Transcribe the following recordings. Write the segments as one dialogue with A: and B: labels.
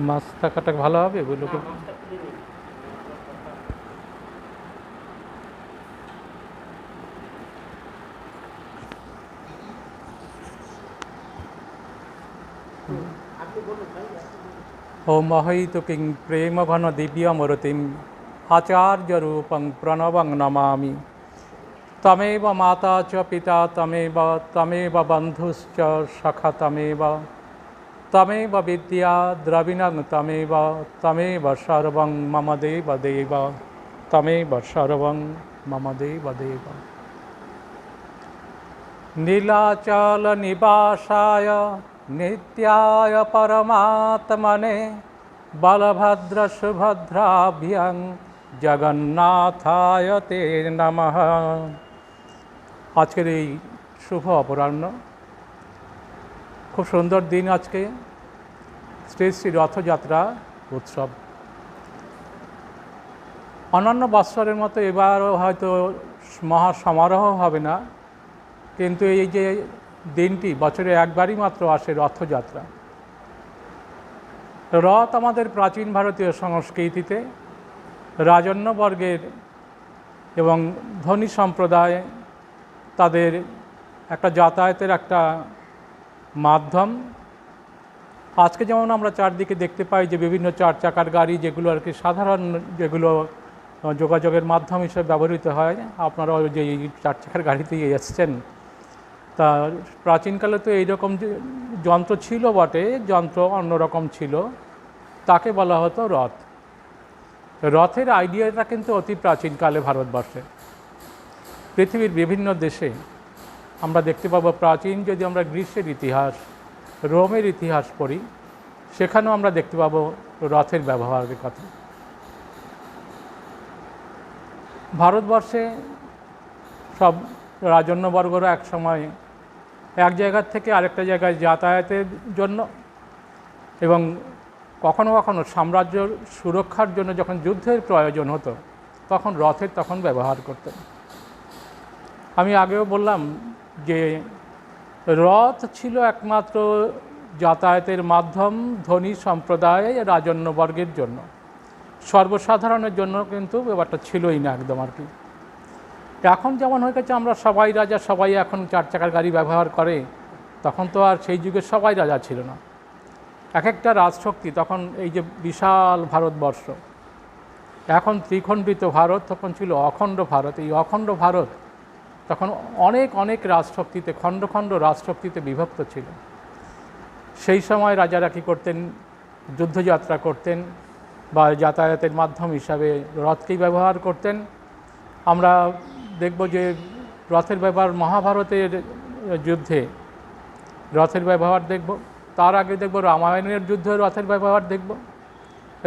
A: মাছ থাকাটা ভালো হবে এগুলোকে। ओम अहित किं प्रेम घन दिव्यमूर्तिं आचार्य रूपं प्रणवं नमामि। तमेव माता च पिता तमेव बन्धुश्च सखा तमेव विद्या द्रविणं तमेव सर्वं मम देव तमेव सर्वं मम देव। नीलाचल निवासाय नित्याय परमात्मने बलभद्र सुभद्राभ्यां जगन्नाथाय ते नमः। আজকের এই শুভ অপরাহ্ন, খুব সুন্দর দিন। আজকে শ্রী শ্রী রথযাত্রা উৎসব। অন্যান্য বৎসরের মতো এবারও হয়তো মহা সমারোহ হবে না, কিন্তু এই যে দিনটি বছরে একবারই মাত্র আসে, রথযাত্রা। রথ আমাদের প্রাচীন ভারতীয় সংস্কৃতিতে রাজন্যবর্গের এবং ধনী সম্প্রদায় তাদের একটা যাতায়াতের একটা মাধ্যম। আজকে যেমন আমরা চারদিকে দেখতে পাই যে বিভিন্ন চার চাকার গাড়ি, যেগুলো আর কি সাধারণ, যেগুলো যোগাযোগের মাধ্যম হিসেবে ব্যবহৃত হয়। আপনারাও যে এই চার চাকার গাড়িতেই এসছেন, তা প্রাচীনকালে তো এইরকম যন্ত্র ছিল বটে, যন্ত্র অন্যরকম ছিল, তাকে বলা হতো রথ। রথের আইডিয়াটা কিন্তু অতি প্রাচীনকালে ভারতবর্ষে। পৃথিবীর বিভিন্ন দেশে আমরা দেখতে পাবো, প্রাচীন যদি আমরা গ্রীসের ইতিহাস, রোমের ইতিহাস পড়ি, সেখানেও আমরা দেখতে পাবো রথের ব্যবহারের কথা। ভারতবর্ষে সব রাজন্যবর্গরা এক সময় এক জায়গার থেকে আরেকটা জায়গায় যাতায়াতের জন্য এবং কখনো কখনো সাম্রাজ্য সুরক্ষার জন্য যখন যুদ্ধের প্রয়োজন হতো, তখন রথের ব্যবহার করতেন। আমি আগেও বললাম যে রথ ছিল একমাত্র যাতায়াতের মাধ্যম ধনী সম্প্রদায় রাজন্যবর্গের জন্য। সর্বসাধারণের জন্য কিন্তু ব্যাপারটা ছিলই না একদম আর কি। এখন যেমন হয়ে গেছে আমরা সবাই রাজা, সবাই এখন চার চাকার গাড়ি ব্যবহার করে, তখন তো আর সেই যুগে সবাই রাজা ছিল না। এক একটা রাজশক্তি, তখন এই যে বিশাল ভারতবর্ষ, এখন ত্রিখণ্ডিত ভারত, তখন ছিল অখণ্ড ভারত। এই অখণ্ড ভারত তখন অনেক অনেক রাজশক্তিতে, খণ্ড খণ্ড রাজশক্তিতে বিভক্ত ছিল। সেই সময় রাজারা কী করতেন? যুদ্ধযাত্রা করতেন বা যাতায়াতের মাধ্যম হিসাবে রথকেই ব্যবহার করতেন। আমরা দেখব যে রথের ব্যবহার মহাভারতের যুদ্ধে রথের ব্যবহার দেখব, তার আগে দেখব রামায়ণের যুদ্ধে রথের ব্যবহার দেখব।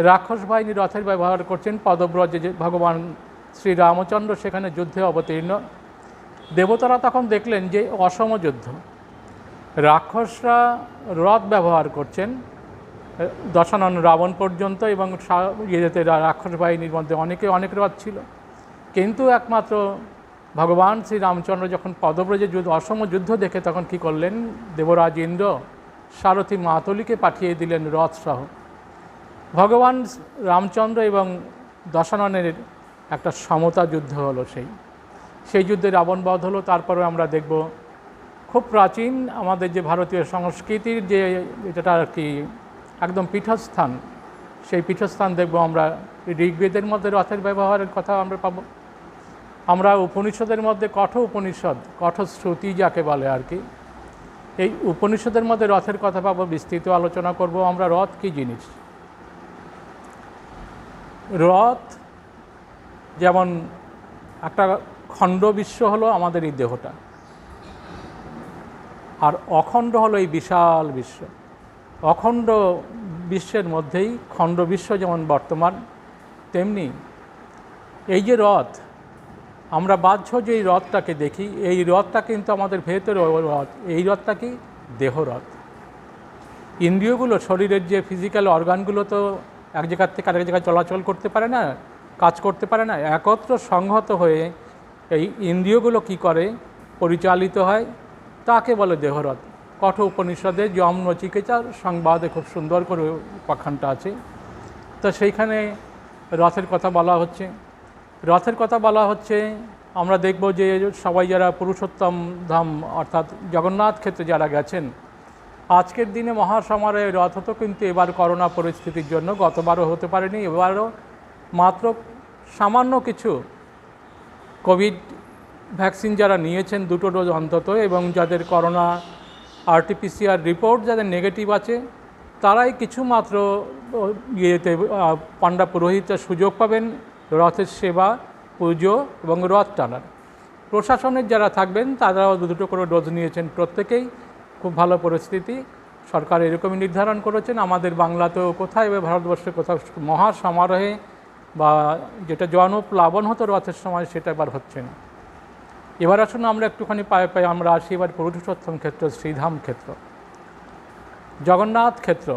A: রাক্ষস বাহিনী রথের ব্যবহার করছেন পদব্রজে, যে ভগবান শ্রী রামচন্দ্র সেখানে যুদ্ধে অবতীর্ণ। দেবতারা তখন দেখলেন যে অসম যুদ্ধ, রাক্ষসরা রথ ব্যবহার করছেন দশানন রাবণ পর্যন্ত, এবং ইয়েতে রাক্ষস বাহিনীর মধ্যে অনেক রথ ছিল, কিন্তু একমাত্র ভগবান শ্রী রামচন্দ্র যখন পদব্রজে অসম যুদ্ধ দেখে তখন কি করলেন? দেবরাজ ইন্দ্র সারথী মাতলিকে পাঠিয়ে দিলেন রথসহ। ভগবান রামচন্দ্র এবং দশাননের একটা সমতা যুদ্ধ হলো। সেই যুদ্ধে রাবণ বধ হলো। তারপরে আমরা দেখব খুব প্রাচীন আমাদের যে ভারতীয় সংস্কৃতির যে যেটা আর কি একদম পীঠস্থান, সেই পীঠস্থান দেখব আমরা ঋগ্বেদের মধ্যে রথের ব্যবহারের কথা আমরা পাবো। আমরা উপনিষদের মধ্যে কঠশ্রুতি যাকে বলে আর কি, এই উপনিষদের মধ্যে রথের কথা পাবো। বিস্তৃত আলোচনা করব আমরা রথ কী জিনিস। রথ যেমন একটা খণ্ড বিশ্ব হলো আমাদের এই দেহটা, আর অখণ্ড হলো এই বিশাল বিশ্ব। অখণ্ড বিশ্বের মধ্যেই খণ্ড বিশ্ব যেমন বর্তমান, তেমনি এই যে রথ, আমরা বাহ্য যে এই রথটাকে দেখি, এই রথটা কিন্তু আমাদের ভেতরে রথ। এই রথটা কি? দেহরথ। ইন্দ্রিয়গুলো, শরীরের যে ফিজিক্যাল অর্গানগুলো তো এক জায়গার থেকে আরেক জায়গায় চলাচল করতে পারে না, কাজ করতে পারে না, একত্র সংহত হয়ে এই ইন্দ্রিয়গুলো কি করে পরিচালিত হয়, তাকে বলে দেহরথ। কঠ উপনিষদে যম নচিকেতার সংবাদে খুব সুন্দর করে উপাখ্যানটা আছে। তো সেইখানে রথের কথা বলা হচ্ছে। রথের কথা বলা হচ্ছে, আমরা দেখব যে সবাই যারা পুরুষোত্তম ধাম অর্থাৎ জগন্নাথ ক্ষেত্রে যারা গেছেন, আজকের দিনে মহাসমারোহে রথ হতো, কিন্তু এবার করোনা পরিস্থিতির জন্য গতবারও হতে পারেনি, এবারও মাত্র সামান্য কিছু কোভিড ভ্যাকসিন যারা নিয়েছেন 2টো ডোজ অন্তত, এবং যাদের করোনা আরটিপিসিআর রিপোর্ট যাদের নেগেটিভ আছে, তারাই কিছু মাত্র ইয়েতে পাণ্ডা পুরোহিতরা সুযোগ পাবেন রথের সেবা, পুজো এবং রথ টানার। প্রশাসনের যারা থাকবেন তারাও 2টো করে ডোজ নিয়েছেন প্রত্যেকেই। খুব ভালো পরিস্থিতি, সরকার এরকমই নির্ধারণ করেছেন। আমাদের বাংলাতেও কোথায় বা ভারতবর্ষে কোথাও মহাসমারোহে বা যেটা জনপ্লাবন হতো রথের সময়, সেটা এবার হচ্ছে না। এবার আসুন আমরা একটুখানি পায়ে পায়ে আমরা আসি এবার পুরুষোত্তম ক্ষেত্র, শ্রীধাম ক্ষেত্র, জগন্নাথ ক্ষেত্র।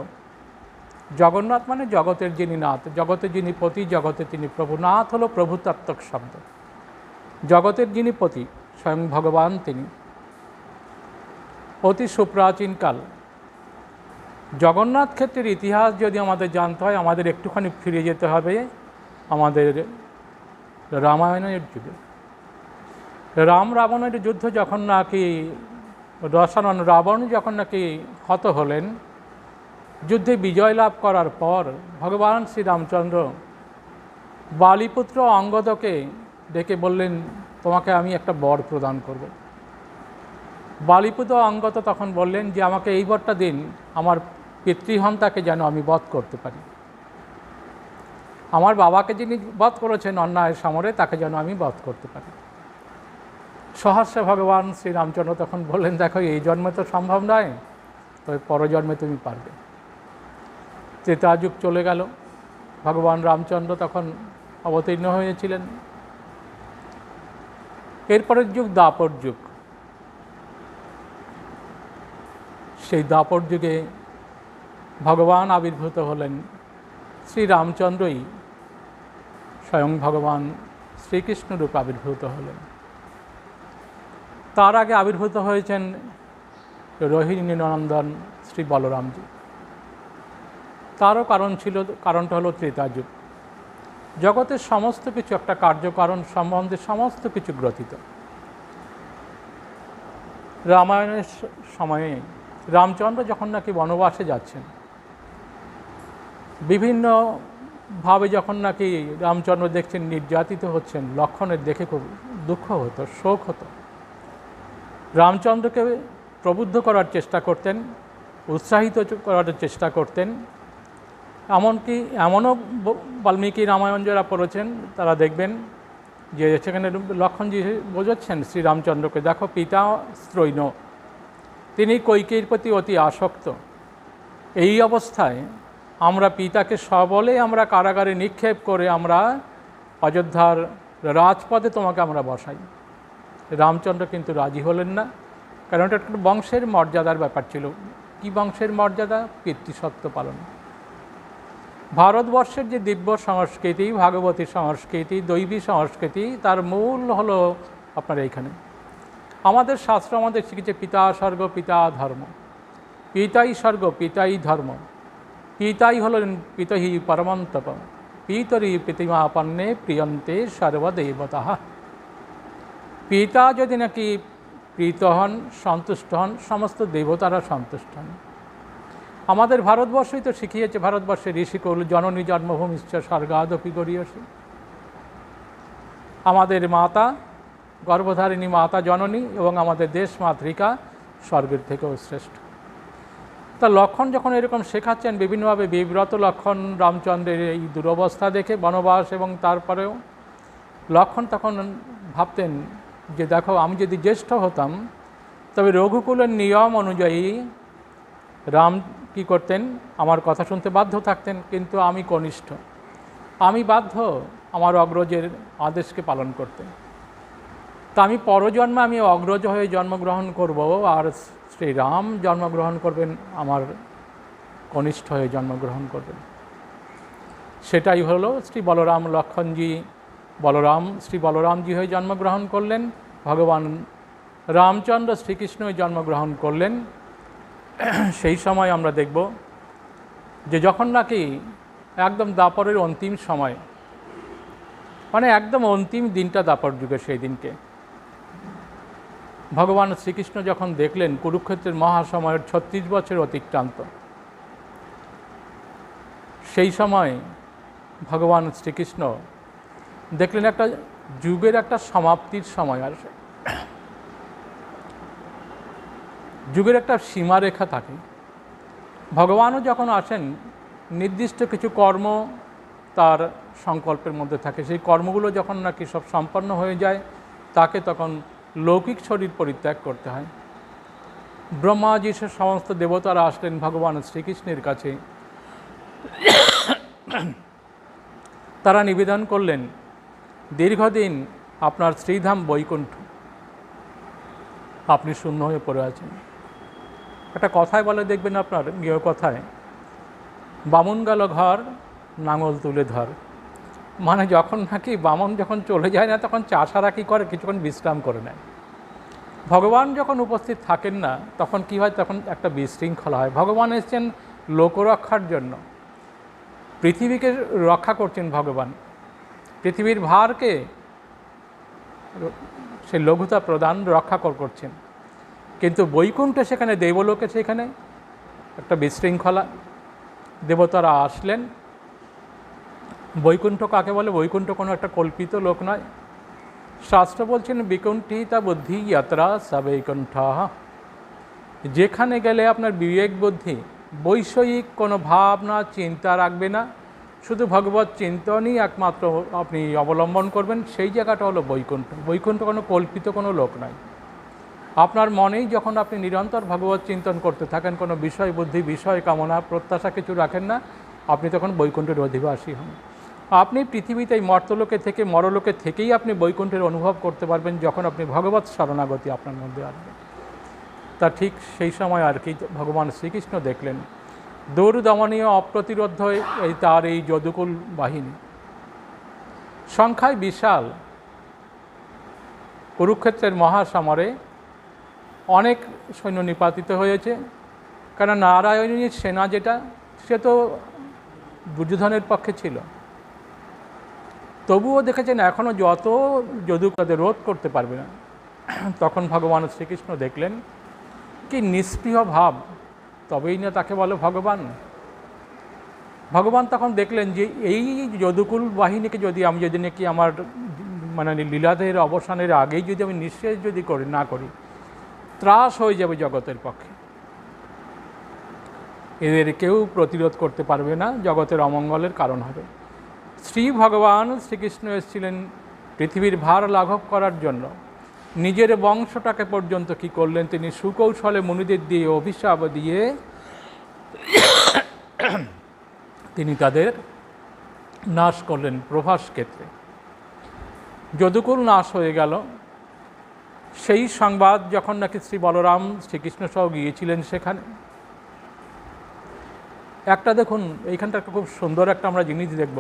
A: জগন্নাথ মানে জগতের যিনি নাথ, জগতের যিনি পতি, জগতের তিনি প্রভু। নাথ হলো প্রভুতাত্মক শব্দ। জগতের যিনি পতি স্বয়ং ভগবান, তিনি অতি সুপ্রাচীনকাল। জগন্নাথ ক্ষেত্রের ইতিহাস যদি আমাদের জানতে হয়, আমাদের একটুখানি ফিরে যেতে হবে আমাদের রামায়ণের যুগে। রাম রাবণের যুদ্ধ যখন নাকি দশানন রাবণ যখন নাকি হত হলেন, যুদ্ধে বিজয় লাভ করার পর ভগবান শ্রীরামচন্দ্র বালিপুত্র অঙ্গদকে ডেকে বললেন, তোমাকে আমি একটা বর প্রদান করব। বালিপুত্র অঙ্গদ তখন বললেন যে আমাকে এই বরটা দিন, আমার পিতৃহন্তাকে যেন আমি বধ করতে পারি, আমার বাবাকে যিনি বধ করেছেন অন্যায়ের সমরে, তাকে যেন আমি বধ করতে পারি। সহস্রে ভগবান শ্রীরামচন্দ্র তখন বললেন, দেখো এই জন্মে তো সম্ভব নয়, তবে পরজন্মে তুমি পারবে। ত্রেতা যুগ চলে গেল, ভগবান রামচন্দ্র তখন অবতীর্ণ হয়েছিলেন। এরপরের যুগ দ্বাপর যুগ। সেই দ্বাপর যুগে ভগবান আবির্ভূত হলেন, শ্রীরামচন্দ্রই স্বয়ং ভগবান শ্রীকৃষ্ণরূপ আবির্ভূত হলেন। তার আগে আবির্ভূত হয়েছেন রোহিণী নন্দন শ্রী বলরামজি। তারও কারণ ছিল, কারণটা হলো ত্রেতা যুগ। জগতের সমস্ত কিছু একটা কার্যকারণ সম্বন্ধে সমস্ত কিছু গ্রথিত। রামায়ণের সময়ে রামচন্দ্র যখন নাকি বনবাসে যাচ্ছেন, বিভিন্নভাবে যখন নাকি রামচন্দ্র দেখছেন নির্যাতিত হচ্ছেন, লক্ষণের দেখে খুব দুঃখ হতো, শোক হতো। রামচন্দ্রকে প্রবুদ্ধ করার চেষ্টা করতেন, উৎসাহিত করার চেষ্টা করতেন। এমনকি এমনও বাল্মীকি রামায়ণ যারা পড়েছেন তারা দেখবেন যে সেখানে লক্ষণজি বোঝাচ্ছেন শ্রীরামচন্দ্রকে, দেখো পিতা স্ত্রৈণ, তিনি কৈকেয়ীর প্রতি অতি আসক্ত। এই অবস্থায় আমরা পিতাকে সবলে আমরা কারাগারে নিক্ষেপ করে আমরা অযোধ্যার রাজপথে তোমাকে আমরা বসাই। রামচন্দ্র কিন্তু রাজি হলেন না, কারণ এটা একটা বংশের মর্যাদার ব্যাপার ছিল। কি বংশের মর্যাদা? পিতৃসত্য পালন। ভারতবর্ষের যে দিব্য সংস্কৃতি, ভাগবতী সংস্কৃতি, দৈবী সংস্কৃতি, তার মূল হলো আপনার এইখানে। আমাদের শাস্ত্র আমাদের শিখেছে পিতা স্বর্গ পিতা ধর্ম, পিতাই স্বর্গ পিতাই ধর্ম, পিতাই হলেন পিতহি পরমন্তপ, পিতরি প্রতিমাপন্নে প্রিয়ন্তে সর্বদেবতা। পিতা যদি নাকি প্রীত হন, সন্তুষ্ট হন, সমস্ত দেবতারা সন্তুষ্ট হন। আমাদের ভারতবর্ষই তো শিখিয়েছে, ভারতবর্ষের ঋষিকুল জননী জন্মভূমিশ্চ স্বর্গাদপি গরীয়সী। আমাদের মাতা গর্ভধারিণী মাতা জননী এবং আমাদের দেশ মাতৃকা স্বর্গের থেকেও শ্রেষ্ঠ। তা লক্ষণ যখন এরকম শেখাচ্ছেন বিভিন্নভাবে বিব্রত লক্ষণ রামচন্দ্রের এই দুরবস্থা দেখে বনবাস, এবং তারপরেও লক্ষণ তখন ভাবতেন যে দেখো আমি যদি জ্যেষ্ঠ হতাম তবে রঘুকুলের নিয়ম অনুযায়ী রাম কি করতেন, আমার কথা শুনতে বাধ্য থাকতেন, কিন্তু আমি কনিষ্ঠ, আমি বাধ্য আমার অগ্রজের আদেশকে পালন করতে। তা আমি পরজন্মে আমি অগ্রজ হয়ে জন্মগ্রহণ করব, আর শ্রীরাম জন্মগ্রহণ করবেন আমার কনিষ্ঠ হয়ে জন্মগ্রহণ করবেন। সেটাই হলো শ্রী বলরাম লক্ষণজি শ্রী বলরামজি হয়ে জন্মগ্রহণ করলেন, ভগবান রামচন্দ্র শ্রীকৃষ্ণ জন্মগ্রহণ করলেন। সেই সময় আমরা দেখব যে যখন নাকি একদম দাপরের অন্তিম সময়, মানে একদম অন্তিম দিনটা দাপর যুগে, সেই দিনকে ভগবান শ্রীকৃষ্ণ যখন দেখলেন কুরুক্ষেত্রের মহাসময়ের 36 বছর অতিক্রান্ত, সেই সময় ভগবান শ্রীকৃষ্ণ দেখলেন একটা যুগের একটা সমাপ্তির সময় আসে, যুগের একটা সীমারেখা থাকে। ভগবানও যখন আসেন নির্দিষ্ট কিছু কর্ম তার সংকল্পের মধ্যে থাকে, সেই কর্মগুলো যখন নাকি সব সম্পন্ন হয়ে যায় তাকে তখন লৌকিক শরীর পরিত্যাগ করতে হয়। ব্রহ্মাজি সে সমস্ত দেবতারা আসলেন ভগবান শ্রীকৃষ্ণের কাছে, তারা নিবেদন করলেন দীর্ঘদিন আপনার শ্রীধাম বৈকুণ্ঠ আপনি শূন্য হয়ে পড়ে আছেন। একটা কথায় বলে দেখবেন আপনার গৃহ কথায়, বামুন গেল ঘর নাঙল তুলে ধর, মানে যখন নাকি বামন যখন চলে যায় না তখন চাষারা কী করে, কিছুক্ষণ বিশ্রাম করে নেয়। ভগবান যখন উপস্থিত থাকেন না তখন কি হয়, তখন একটা বিশৃঙ্খলা হয়। ভগবান এসেছেন লোকরক্ষার জন্য, পৃথিবীকে রক্ষা করছেন ভগবান, পৃথিবীর ভারকে সে লঘুতা প্রদান রক্ষা করছেন, কিন্তু বৈকুণ্ঠে সেখানে দেবলোকে সেখানে একটা বিশৃঙ্খলা। দেবতারা আসলেন, বৈকুণ্ঠ কাকে বলে? বৈকুণ্ঠ কোনো একটা কল্পিত লোক নয়। শাস্ত্র বলছেন বিকুণ্ঠিতা বুদ্ধি যাত্রা সবৈকুণ্ঠ, যেখানে গেলে আপনার বিবেক বুদ্ধি বৈষয়িক কোনো ভাবনা চিন্তা রাখবে না, শুধু ভগবত চিন্তনই একমাত্র আপনি অবলম্বন করবেন, সেই জায়গাটা হলো বৈকুণ্ঠ। বৈকুণ্ঠ কোনো কল্পিত কোনো লোক নয়। আপনার মনেই যখন আপনি নিরন্তর ভগবত চিন্তন করতে থাকেন, কোনো বিষয় বুদ্ধি বিষয় কামনা প্রত্যাশা কিছু রাখেন না, আপনি তখন বৈকুণ্ঠের অধিবাসী হন। আপনি পৃথিবীতে এই মর্তলোকে থেকে মরলোকে থেকেই আপনি বৈকুণ্ঠের অনুভব করতে পারবেন যখন আপনি ভগবত শরণাগতি আপনার মধ্যে আসবে। তা ঠিক সেই সময় আর কি ভগবান শ্রীকৃষ্ণ দেখলেন দুর্দমনীয় অপ্রতিরোধ্য এই তার এই যদুকুল বাহিনী, সংখ্যায় বিশাল। কুরুক্ষেত্রের মহাসমরে অনেক সৈন্য নিপাতিত হয়েছে, কারণ নারায়ণীর সেনা যেটা সে তো দুর্যোধনের পক্ষে ছিল, তবুও দেখেছেন এখনও যত যদু তাদের রোধ করতে পারবে না। তখন ভগবান শ্রীকৃষ্ণ দেখলেন কি নিষ্পৃহ ভাব, তবেই না তাকে বলো ভগবান। ভগবান তখন দেখলেন যে এই যদুকুল বাহিনীকে যদি নাকি আমার মানে লীলাদের অবসানের আগেই যদি আমি নিঃশেষ যদি না করি, ত্রাস হয়ে যাবে জগতের পক্ষে, এদের কেউ প্রতিরোধ করতে পারবে না, জগতের অমঙ্গলের কারণ হবে। শ্রী ভগবান শ্রীকৃষ্ণ এসেছিলেন পৃথিবীর ভার লাঘব করার জন্য, নিজের বংশটাকে পর্যন্ত কি করলেন, তিনি সুকৌশলে মুনিদের দিয়ে অভিশাপ দিয়ে তিনি তাদের নাশ করলেন প্রভাস ক্ষেত্রে। যদুকুল নাশ হয়ে গেল, সেই সংবাদ যখন নাকি শ্রী বলরাম শ্রীকৃষ্ণ সহ গিয়েছিলেন সেখানে, একটা দেখুন এইখানটা একটা খুব সুন্দর একটা আমরা জিনিস দেখব।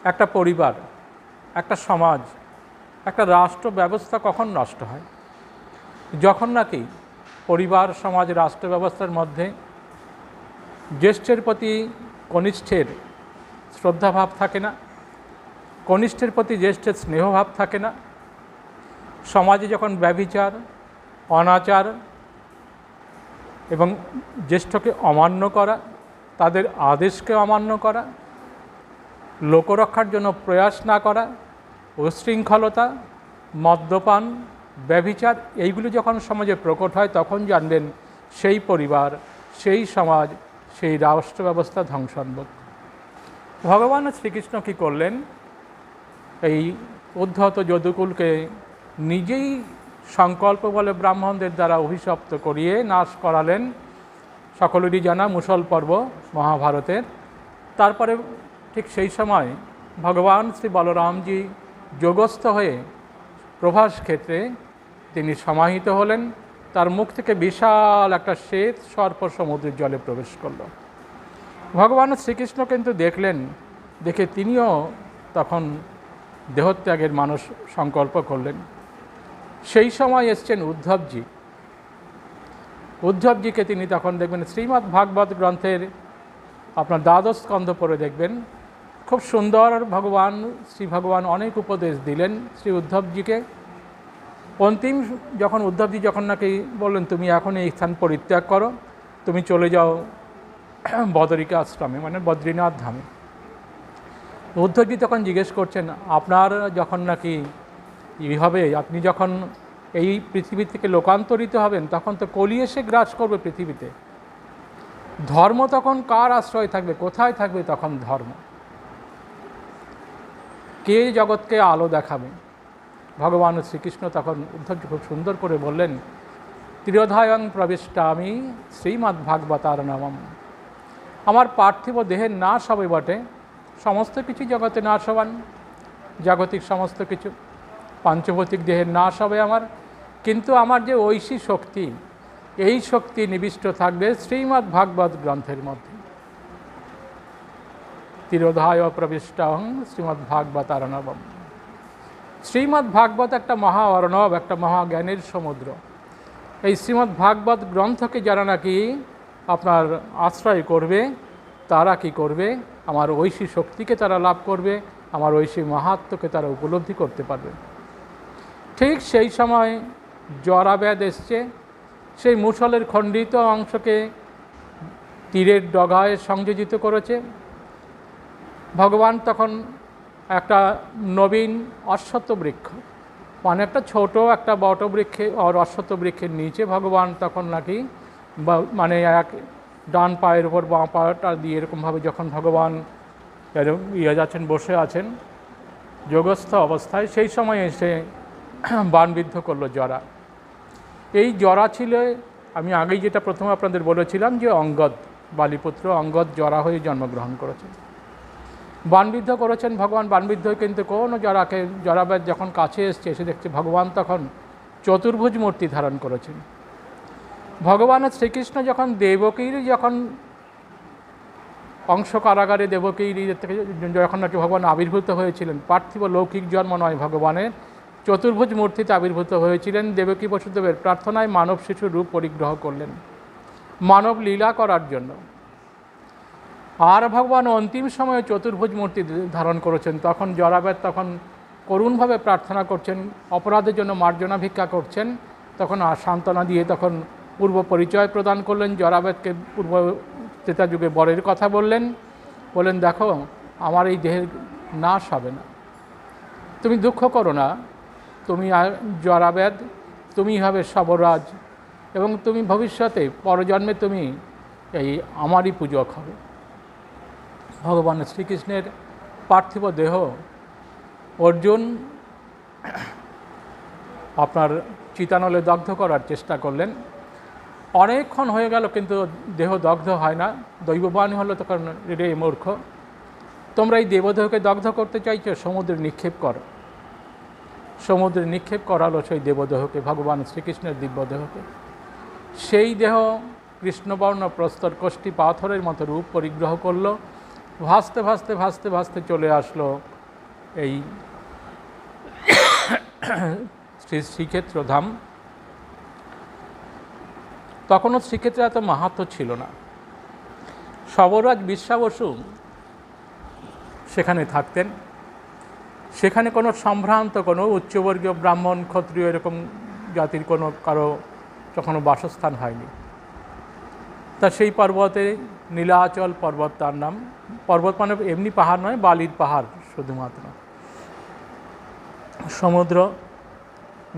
A: একটা পরিবার, একটা সমাজ, একটা রাষ্ট্র ব্যবস্থা কখন নষ্ট হয়? যখন নাকি পরিবার সমাজ রাষ্ট্র ব্যবস্থার মধ্যে জ্যেষ্ঠের প্রতি কনিষ্ঠের শ্রদ্ধাভাব থাকে না, কনিষ্ঠের প্রতি জ্যেষ্ঠের স্নেহভাব থাকে না, সমাজে যখন ব্যভিচার অনাচার এবং জ্যেষ্ঠকে অমান্য করা, তাদের আদেশকে অমান্য করা, লোকরক্ষার জন্য প্রয়াস না করা, উচ্ছৃঙ্খলতা, মদ্যপান, ব্যভিচার, এইগুলি যখন সমাজে প্রকট হয় তখন জানবেন সেই পরিবার, সেই সমাজ, সেই রাষ্ট্র ব্যবস্থা ধ্বংসোন্মুখ। ভগবান শ্রীকৃষ্ণ কী করলেন, এই উদ্ধত যদুকুলকে নিজেই সংকল্প বলে ব্রাহ্মণদের দ্বারা অভিশপ্ত করিয়ে নাশ করালেন। সকলেরই জানা মুসল পর্ব মহাভারতের। তারপরে ঠিক সেই সময় ভগবান শ্রী বলরামজি যোগস্থ হয়ে প্রভাস ক্ষেত্রে তিনি সমাহিত হলেন, তার মুখ থেকে বিশাল একটা শ্বেত সর্প সমুদ্রের জলে প্রবেশ করল। ভগবান শ্রীকৃষ্ণ কিন্তু দেখলেন দেখে তিনিও তখন দেহত্যাগের মানস সংকল্প করলেন। সেই সময় এসছেন উদ্ধবজি। উদ্ধবজিকে তিনি তখন দেখবেন শ্রীমদ্ ভাগবত গ্রন্থের আপনার দ্বাদশ স্কন্ধ পড়ে দেখবেন, খুব সুন্দর শ্রী ভগবান অনেক উপদেশ দিলেন শ্রী উদ্ধবজিকে। অন্তিম যখন উদ্ধবজি যখন নাকি বললেন তুমি এখন এই স্থান পরিত্যাগ করো, তুমি চলে যাও বদরিকা আশ্রমে, মানে বদ্রীনাথ ধামে। উদ্ধবজি তখন জিজ্ঞেস করছেন, আপনার যখন নাকি হবে, আপনি যখন এই পৃথিবী থেকে লোকান্তরিত হবেন, তখন তো কলি এসে গ্রাস করবে পৃথিবীতে। ধর্ম তখন কার আশ্রয় থাকবে, কোথায় থাকবে তখন ধর্ম? কে জগৎকে আলো দেখাবে? ভগবান শ্রীকৃষ্ণ তখন উদ্ধবজি খুব সুন্দর করে বললেন, তিরোধায়ং প্রবিষ্টামি শ্রীমদ্ ভাগবতার নামম। আমার পার্থিব দেহের নাশ হবে বটে, সমস্ত কিছু জগতে নাশ হবান, জাগতিক সমস্ত কিছু পাঞ্চভৌতিক দেহের নাশ হবে আমার, কিন্তু আমার যে ঐশী শক্তি, এই শক্তি নিবিষ্ট থাকবে শ্রীমদ্ ভাগবত গ্রন্থের মধ্যে। তিরোধায় প্রবিষ্টং শ্রীমদ্ ভাগবতার নবম। শ্রীমদ্ ভাগবত একটা মহা অর্ণব, একটা মহাজ্ঞানের সমুদ্র। এই শ্রীমদ্ ভাগবত গ্রন্থকে যারা নাকি আপনার আশ্রয় করবে, তারা কি করবে? আমার ঐশী শক্তিকে তারা লাভ করবে, আমার ঐশী মাহাত্ম্যকে তারা উপলব্ধি করতে পারবে। ঠিক সেই সময় জরাব্যাধ এসছে, সেই মুষলের খণ্ডিত অংশকে তীরের ডগায় সংযোজিত করেছে। ভগবান তখন একটা নবীন অশ্বত্থ বৃক্ষ, মানে একটা ছোট একটা বটবৃক্ষে আর অশ্বত্থ বৃক্ষের নিচে ভগবান তখন নাকি মানে এক ডান পায়ের উপর বাঁ পাটা দিয়ে এরকমভাবে যখন ভগবান যাচ্ছেন, বসে আছেন যোগস্থ অবস্থায়, সেই সময় এসে বাণবিদ্ধ করলো জরা। এই জরা ছিল, আমি আগেই যেটা প্রথমে আপনাদের বলেছিলাম যে অঙ্গদ, বালিপুত্র অঙ্গদ জরা হয়ে জন্মগ্রহণ করেছেন, বাণবিদ্ধ করেছেন ভগবান। বাণবিদ্ধ কিন্তু কোনো জরাব্যাধ যখন কাছে এসছে, এসে দেখছে ভগবান তখন চতুর্ভুজ মূর্তি ধারণ করেছেন। ভগবানের শ্রীকৃষ্ণ যখন দেবকীর যখন অংশ কারাগারে দেবকীর থেকে যখন নাকি ভগবান আবির্ভূত হয়েছিলেন, পার্থিব লৌকিক জন্ম নয়, ভগবানের চতুর্ভুজ মূর্তিতে আবির্ভূত হয়েছিলেন। দেবকী বসুদেবের প্রার্থনায় মানব শিশুর রূপ পরিগ্রহ করলেন মানব লীলা করার জন্য। আর ভগবান অন্তিম সময়ে চতুর্ভুজ মূর্তি ধারণ করেছেন। তখন জরাব্যাধ তখন করুণভাবে প্রার্থনা করছেন, অপরাধের জন্য মার্জনা ভিক্ষা করছেন। তখন সান্ত্বনা দিয়ে তখন পূর্ব পরিচয় প্রদান করলেন। জরাব্যাধকে পূর্ব ত্রেতা যুগে বরের কথা বললেন, দেখো আমার এই দেহের নাশ হবে না, তুমি দুঃখ করো না, তুমি জরাব্যাধ, তুমি হবে সবরাজ, এবং তুমি ভবিষ্যতে পরজন্মে তুমি এই আমারই পূজক হবে। ভগবান শ্রীকৃষ্ণের পার্থিব দেহ অর্জুন আপনার চিতানলে দগ্ধ করার চেষ্টা করলেন। অনেকক্ষণ হয়ে গেল কিন্তু দেহ দগ্ধ হয় না। দৈববাণী হলো তখন, রে মূর্খ, তোমরা এই দেবদেহকে দগ্ধ করতে চাইছো, সমুদ্রে নিক্ষেপ করো। সমুদ্রে নিক্ষেপ করালো সেই দেবদেহকে, ভগবান শ্রীকৃষ্ণের দিব্যদেহকে। সেই দেহ কৃষ্ণবর্ণ প্রস্তর কোষ্ঠী পাথরের মতো রূপ পরিগ্রহ করলো। ভাসতে ভাসতে ভাসতে ভাসতে চলে আসলো এই শ্রীক্ষেত্র ধাম। তখনও শ্রীক্ষেত্রে এত মাহাত্ম্য ছিল না। সবরাজ বিশ্বাবসু সেখানে থাকতেন। সেখানে কোনো সম্ভ্রান্ত, কোনো উচ্চবর্গীয় ব্রাহ্মণ ক্ষত্রিয় এরকম জাতির কারো কখনো বাসস্থান হয়নি। তা সেই পর্বতে নীলাচল পর্বত তার নাম। পর্বত মানে এমনি পাহাড় নয়, বালির পাহাড় শুধুমাত্র। সমুদ্র,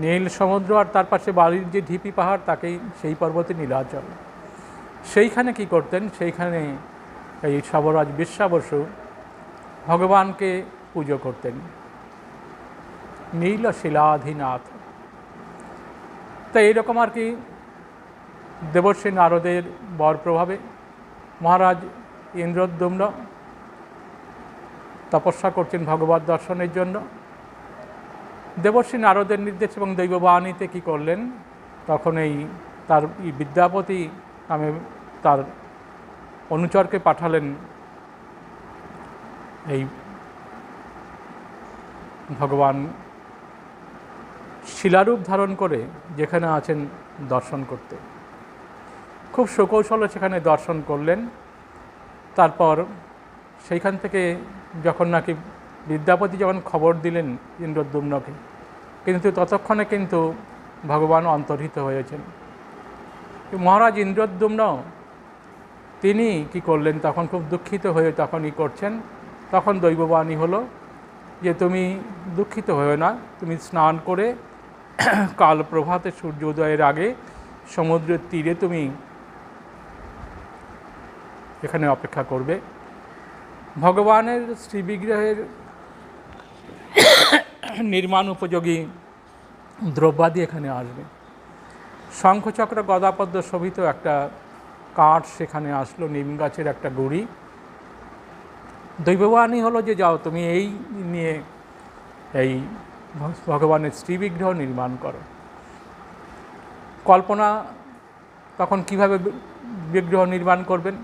A: নীল সমুদ্র, আর তার পাশে বালির যে ঢিপি পাহাড়, তাকেই সেই পর্বতে নীলাচল। সেইখানে কি করতেন? সেইখানে এই সবরাজ বিশ্বাবসু ভগবানকে পুজো করতেন, নীল শিলাধিনাথ। তাই এইরকম আর কি দেবর্ষী নারদের বর প্রভাবে মহারাজ ইন্দ্রদ্যুম্ন তপস্যা করছেন ভগবত দর্শনের জন্য। দেবর্ষী নারদের নির্দেশ এবং দৈববাণীতে কী করলেন, তখন এই তার বিদ্যাপতি নামে তার অনুচরকে পাঠালেন এই ভগবান শিলারূপ ধারণ করে যেখানে আছেন দর্শন করতে, খুব সুকৌশলে সেখানে দর্শন করলেন। তারপর সেইখান থেকে যখন নাকি বিদ্যাপতি যখন খবর দিলেন ইন্দ্রদ্যুম্নকে, কিন্তু ততক্ষণে কিন্তু ভগবান অন্তর্হিত হয়েছেন। মহারাজ ইন্দ্রদ্যুম্ন তিনি কি করলেন, তখন খুব দুঃখিত হয়ে তখনই করছেন, তখন দৈববাণী হলো যে তুমি দুঃখিত হয়েও না, তুমি স্নান করে কাল প্রভাতে সূর্য উদয়ের আগে সমুদ্রের তীরে তুমি এখানে অপেক্ষা করবে। ভগবানের শ্রীবিগ্রহের নির্মাণ উপযোগী দ্রব্যাদি এখানে আসবে। শঙ্খচক্র গদাপদ্ম শোভিত একটা কাঠ সেখানে আসলো, নিম গাছের একটা গুড়ি। দৈববাণী হলো যে যাও তুমি এই নিয়ে এই ভগবানের শ্রীবিগ্রহ নির্মাণ করো। কল্পনা তখন কিভাবে বিগ্রহ নির্মাণ করবেন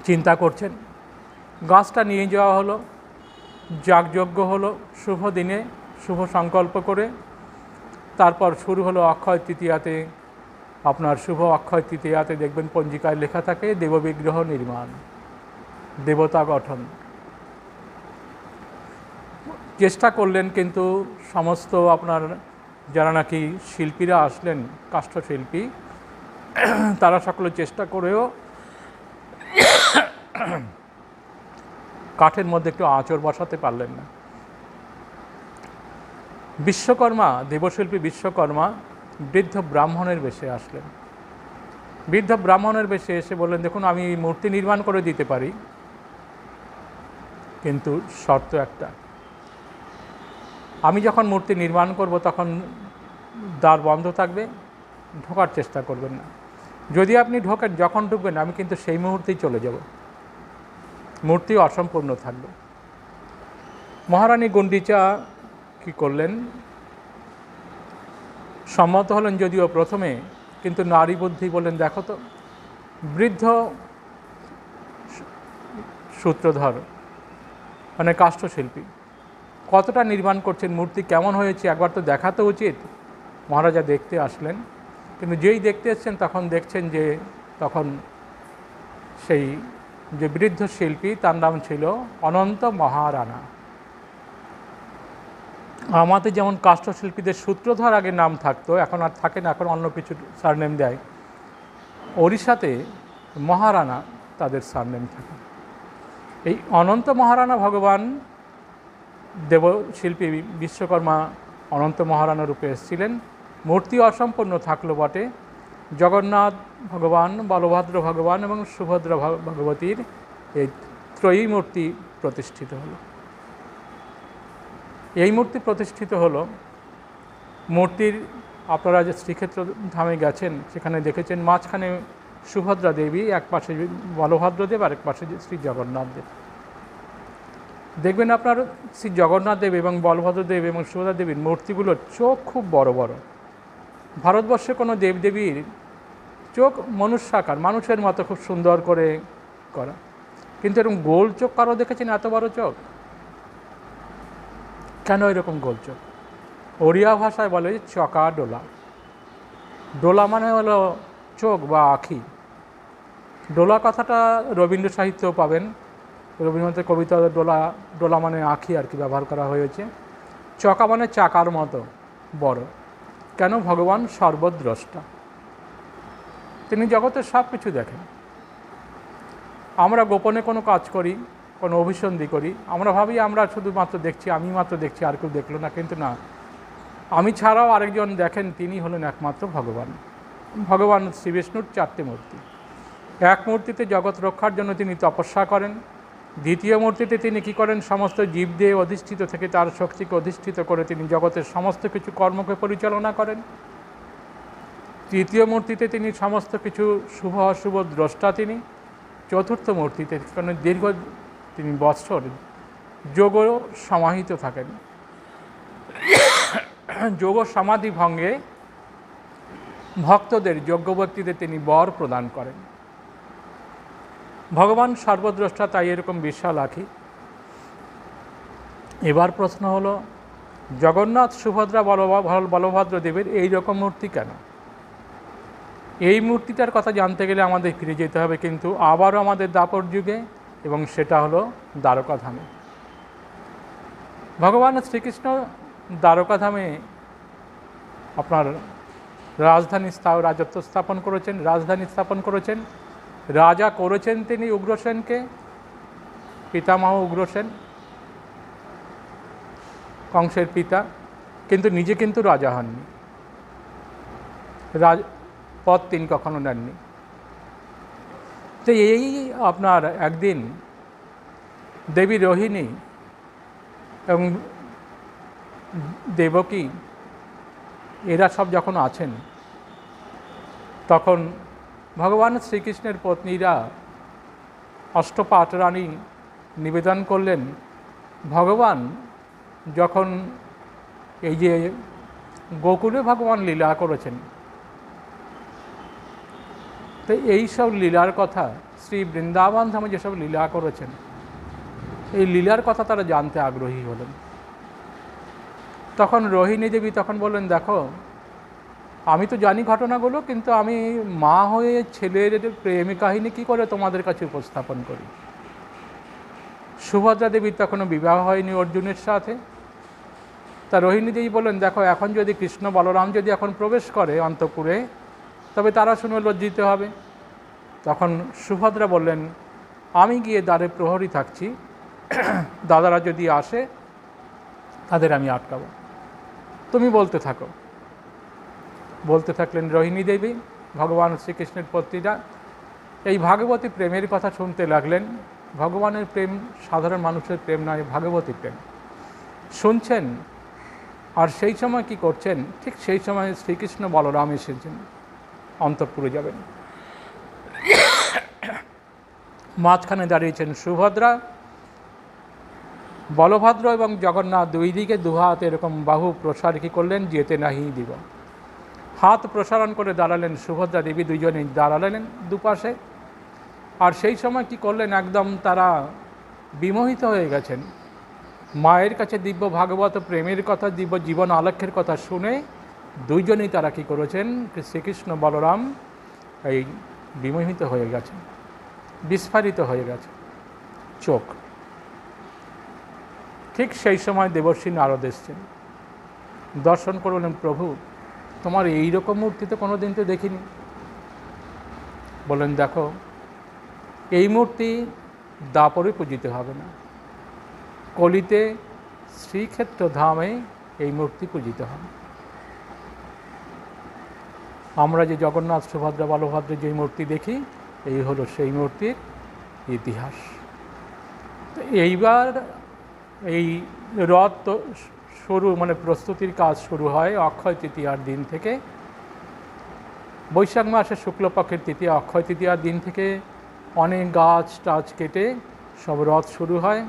A: চিন্তা করছেন। গাছটা নিয়ে যাওয়া হলো, যাগযজ্ঞ হলো শুভ দিনে, শুভ সংকল্প করে। তারপর শুরু হলো অক্ষয় তৃতীয়াতে, আপনার শুভ অক্ষয় তৃতীয়াতে দেখবেন পঞ্জিকায় লেখা থাকে দেববিগ্রহ নির্মাণ, দেবতা গঠন। চেষ্টা করলেন, কিন্তু সমস্ত আপনার যারা নাকি শিল্পীরা আসলেন, কাষ্ঠশিল্পী, তারা সকলে চেষ্টা করেও কাঠের মধ্যে একটু আঁচড় বসাতে পারলেন না। বিশ্বকর্মা, দেবশিল্পী বিশ্বকর্মা বৃদ্ধ ব্রাহ্মণের বেশে আসলেন। বৃদ্ধ ব্রাহ্মণের বেশে এসে বললেন, দেখুন আমি মূর্তি নির্মাণ করে দিতে পারি, কিন্তু শর্ত একটা, আমি যখন মূর্তি নির্মাণ করব তখন দ্বার বন্ধ থাকবে, ঢোকার চেষ্টা করবেন না। যদি আপনি ঢোকেন, যখন ঢুকবেন আমি কিন্তু সেই মুহূর্তেই চলে যাব, মূর্তি অসম্পূর্ণ থাকবে। মহারানী গুন্ডিচা কি করলেন, সম্মত হলেন যদিও প্রথমে, কিন্তু নারী বুদ্ধি বললেন, দেখো তো বৃদ্ধ সূত্রধর মানে কাষ্ঠশিল্পী কতটা নির্মাণ করছেন, মূর্তি কেমন হয়েছে একবার তো দেখা তো উচিত। মহারাজা দেখতে আসলেন, কিন্তু যেই দেখতে এসছেন তখন দেখছেন যে তখন সেই যে বৃদ্ধ শিল্পী তার নাম ছিল অনন্ত মহারানা। আমাদের যেমন কাষ্ঠশিল্পীদের সূত্রধর আগে নাম থাকতো, এখন আর থাকে না, এখন অন্য কিছু সারনেম দেয়। ওড়িশাতে মহারানা তাদের সারনেম থাকে। এই অনন্ত মহারানা ভগবান দেবশিল্পী বিশ্বকর্মা অনন্ত মহারানা রূপে এসেছিলেন। মূর্তি অসম্পূর্ণ থাকলো বটে, জগন্নাথ ভগবান, বলভদ্র ভগবান এবং সুভদ্রা ভগবতীর এই ত্রয়ী মূর্তি প্রতিষ্ঠিত হলো। এই মূর্তি প্রতিষ্ঠিত হলো, মূর্তির আপনারা যে শ্রীক্ষেত্র ধামে গেছেন সেখানে দেখেছেন মাঝখানে সুভদ্রা দেবী, এক পাশে বলভদ্রদেব আর এক পাশে শ্রী জগন্নাথ দেব। দেখবেন আপনার শ্রী জগন্নাথ দেব এবং বলভদ্রদেব এবং সুভদ্রা দেবীর মূর্তিগুলোর চোখ খুব বড় বড়। ভারতবর্ষে কোনো দেবদেবীর চোখ মনুষ্যাকার, মানুষের মতো খুব সুন্দর করে করা, কিন্তু এরকম গোল চোখ কারো দেখেছেন এত বড় চোখ? কেন এরকম গোল চোখ? ওড়িয়া ভাষায় বলে চকা ডোলা। ডোলা মানে হলো চোখ বা আখি। ডোলা কথাটা রবীন্দ্র সাহিত্যেও পাবেন, রবীন্দ্রনাথের কবিতা ডোলা, ডোলা মানে আখি আর কি ব্যবহার করা হয়েছে। চকা মানে চাকার মতো বড়। কেন? ভগবান সর্বদ্রষ্টা, তিনি জগতের সব কিছু দেখেন। আমরা গোপনে কোনো কাজ করি, কোনো অভিসন্ধি করি, আমরা ভাবি আমরা শুধুমাত্র দেখছি, আমি মাত্র দেখছি, আর কেউ দেখলো না, কিন্তু না, আমি ছাড়াও আরেকজন দেখেন, তিনি হলেন একমাত্র ভগবান। ভগবান শ্রী বিষ্ণুর চারটে মূর্তি। এক মূর্তিতে জগৎ রক্ষার জন্য তিনি তপস্যা করেন, দ্বিতীয় মূর্তিতে তিনি কী করেন, সমস্ত জীব দিয়ে অধিষ্ঠিত থেকে তার শক্তিকে অধিষ্ঠিত করে তিনি জগতের সমস্ত কিছু কর্মকে পরিচালনা করেন, তৃতীয় মূর্তিতে তিনি সমস্ত কিছু শুভ অশুভ দ্রষ্টা তিনি, চতুর্থ মূর্তিতে কারণ দীর্ঘ তিনি বৎসর যোগ সমাহিত থাকেন। যোগ সমাধি ভঙ্গে ভক্তদের, যোগ্য ব্যক্তিদের তিনি বর প্রদান করেন। ভগবান সর্বদ্রষ্টা, তাই এরকম বিশাল আঁখি। এবার প্রশ্ন হলো, জগন্নাথ, সুভদ্রা, বলভদ্র দেবের এই রকম মূর্তি কেন? এই মূর্তিটার কথা জানতে গেলে আমাদের ফিরে যেতে হবে কিন্তু আবারও আমাদের দ্বাপর যুগে, এবং সেটা হলো দ্বারকাধামে। ভগবান শ্রীকৃষ্ণ দ্বারকাধামে আপনার রাজত্ব স্থাপন করেছেন, রাজধানী স্থাপন করেছেন। রাজা করেছেন তিনি উগ্রসেনকে, পিতামহ উগ্রসেন, কংসের পিতা, কিন্তু নিজে কিন্তু রাজা হননি, পদ তিনি কখনো নেননি। তো এই আপনার একদিন দেবী রোহিণী এবং দেবকী এরা সব যখন আছেন, তখন ভগবান শ্রীকৃষ্ণের পত্নীরা অষ্টপাট রানী নিবেদন করলেন, ভগবান যখন এই যে গোকুলে ভগবান লীলা করেছেন, তো এই সব লীলার কথা, শ্রী বৃন্দাবন ধামে যেসব লীলা করেছেন, এই লীলার কথা তারা জানতে আগ্রহী হলেন। তখন রোহিণী দেবী তখন বললেন, দেখো আমি তো জানি ঘটনাগুলো, কিন্তু আমি মা হয়ে ছেলের প্রেম কাহিনী কী করে তোমাদের কাছে উপস্থাপন করি। সুভদ্রা দেবীর তখনও বিবাহ হয়নি অর্জুনের সাথে। তা রোহিণী দেবী বললেন, দেখো এখন যদি কৃষ্ণ বলরাম যদি এখন প্রবেশ করে অন্তঃপুরে, তবে তারা শুনে লজ্জিত হবে। তখন সুভদ্রা বললেন, আমি গিয়ে দ্বারে প্রহরী থাকছি, দাদারা যদি আসে তাদের আমি আটকাবো, তুমি বলতে থাকো। বলতে থাকলেন রোহিণী দেবী, ভগবান শ্রীকৃষ্ণের পত্নীরা এই ভাগবতী প্রেমের কথা শুনতে লাগলেন। ভগবানের প্রেম সাধারণ মানুষের প্রেম নয়, ভাগবতী প্রেম শুনছেন। আর সেই সময় কি করছেন, ঠিক সেই সময় শ্রীকৃষ্ণ বলরাম এসেছেন, অন্তঃপুরে যাবেন। মাঝখানে দাঁড়িয়েছেন সুভদ্রা, বলভদ্র এবং জগন্নাথ দুই দিকে দুহাত এরকম বাহু প্রসার কি করলেন, যেতে নাহি দিব। হাত প্রসারণ করে দাঁড়ালেন সুভদ্রা দেবী, দুইজনেই দাঁড়ালেন দুপাশে। আর সেই সময় কি করলেন, একদম তারা বিমোহিত হয়ে গেছেন। মায়ের কাছে দিব্য ভাগবত প্রেমের কথা, দিব্য জীবন আলেখ্যের কথা শুনে দুইজনেই তারা কি করেছেন, শ্রীকৃষ্ণ বলরাম এই বিমোহিত হয়ে গেছেন, বিস্ফারিত হয়ে গেছে চোখ। ঠিক সেই সময় দেবর্ষী নারদ এসছেন, দর্শন করলেন, প্রভু তোমার এই রকম মূর্তি তো কোনো দিন তো দেখিনি। বলেন, দেখো এই মূর্তি দাপরে পূজিত হবে না, কলিতে শ্রীক্ষেত্র ধামে এই মূর্তি পূজিত হবে। আমরা যে জগন্নাথ, সুভদ্রা, বলভদ্রের যে মূর্তি দেখি, এই হলো সেই মূর্তির ইতিহাস। তো এইবার এই রথ শুরু, মানে প্রস্তুতির কাজ শুরু হয় অক্ষয় তৃতীয়ার দিন থেকে। বৈশাখ মাসের শুক্লপক্ষের তৃতীয়া, অক্ষয় তৃতীয়ার দিন থেকে অনেক গাছ টাছ কেটে সব রথ শুরু হয়।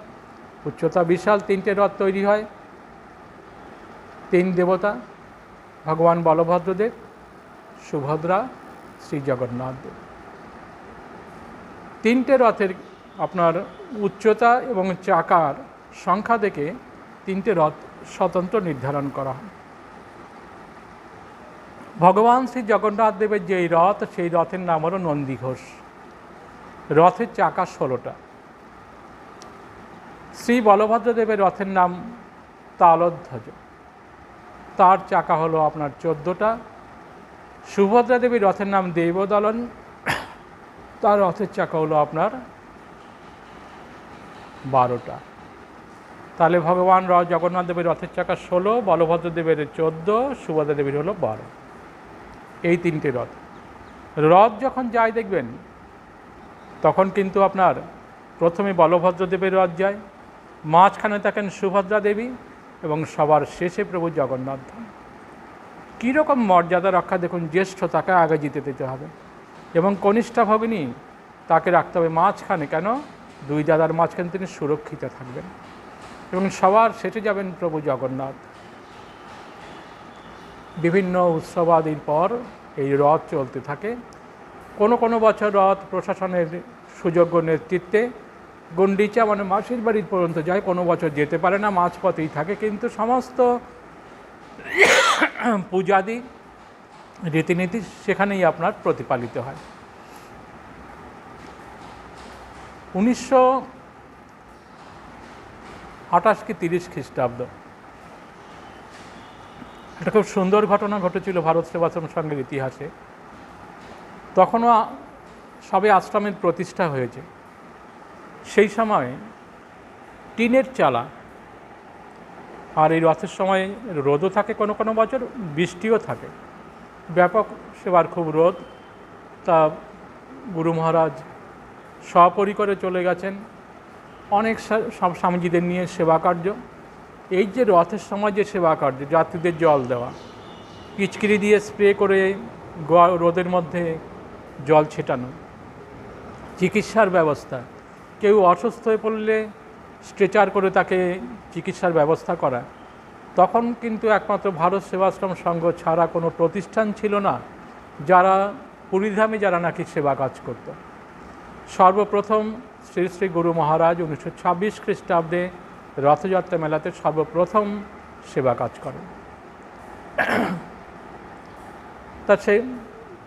A: উচ্চতা বিশাল 3টে রথ তৈরি হয়। 3 দেবতা, ভগবান বলভদ্রদেব, সুভদ্রা, শ্রী জগন্নাথ দেব। 3টে রথের আপনার উচ্চতা এবং চাকার সংখ্যা দেখে 3টে রথ স্বতন্ত্র নির্ধারণ করা হয়। ভগবান শ্রী জগন্নাথ দেবের যেই রথ, সেই রথের নাম হলো নন্দীঘোষ। রথের চাকা 16টা। শ্রী বলভদ্রদেবের রথের নাম তালধ্বজ, তার চাকা হলো আপনার 14টা। সুভদ্রা দেবীর রথের নাম দেবদলন, তার রথের চাকা হলো আপনার 12টা। তাহলে ভগবান জগন্নাথ দেবের রথের চাকা 16, বলভদ্র দেবের 14, সুভদ্রা দেবীর হলো 12। এই 3টে রথ। রথ যখন যায় দেখবেন, তখন কিন্তু আপনার প্রথমে বলভদ্র দেবের রথ যায়, মাঝখানে থাকেন সুভদ্রা দেবী, এবং সবার শেষে প্রভু জগন্নাথ ধাম। কীরকম মর্যাদা রক্ষা দেখুন, জ্যেষ্ঠ তাকে আগে জিতে দিতে হবে, এবং কনিষ্ঠা ভগিনী তাকে রাখতে হবে মাঝখানে। কেন? 2 দাদার মাঝখানে তিনি সুরক্ষিত থাকবেন, এবং সবার শেষে যাবেন প্রভু জগন্নাথ। বিভিন্ন উৎসবাদির পর এই রথ চলতে থাকে। কোনো কোনো বছর রথ প্রশাসনের সুযোগ্য নেতৃত্বে গুন্ডিচা মানে মাসির বাড়ির পর্যন্ত যায়, কোনো বছর যেতে পারে না, মাঝপথেই থাকে, কিন্তু সমস্ত পূজাদি রীতিনীতি সেখানেই আপনার প্রতিপালিত হয়। 1928 কি 30 খ্রিস্টাব্দ একটা খুব সুন্দর ঘটনা ঘটেছিল ভারত সেবাশ্রম সংঘের ইতিহাসে। তখনও সবে আশ্রমের প্রতিষ্ঠা হয়েছে। সেই সময় টিনের চালা, আর এই রথের সময় রোদও থাকে, কোনো কোনো বছর বৃষ্টিও থাকে, ব্যাপক সেবার খুব রোদ। তা গুরু মহারাজ সপরিকরে চলে গেছেন অনেক সব স্বামীজিদের নিয়ে সেবা কার্য। এই যে রথের সময় যে সেবা কার্য, যাত্রীদের জল দেওয়া, পিচকিরি দিয়ে স্প্রে করে রোদের মধ্যে জল ছেটানো, চিকিৎসার ব্যবস্থা, কেউ অসুস্থ হয়ে পড়লে স্ট্রেচার করে তাকে চিকিৎসার ব্যবস্থা করা, তখন কিন্তু একমাত্র ভারত সেবাশ্রম সংঘ ছাড়া কোনো প্রতিষ্ঠান ছিল না যারা পুরীধামে যারা নাকি সেবা কাজ করত। সর্বপ্রথম শ্রী শ্রী গুরু মহারাজ 1926 খ্রিস্টাব্দে রথযাত্রা মেলাতে সর্বপ্রথম সেবা কাজ করেন।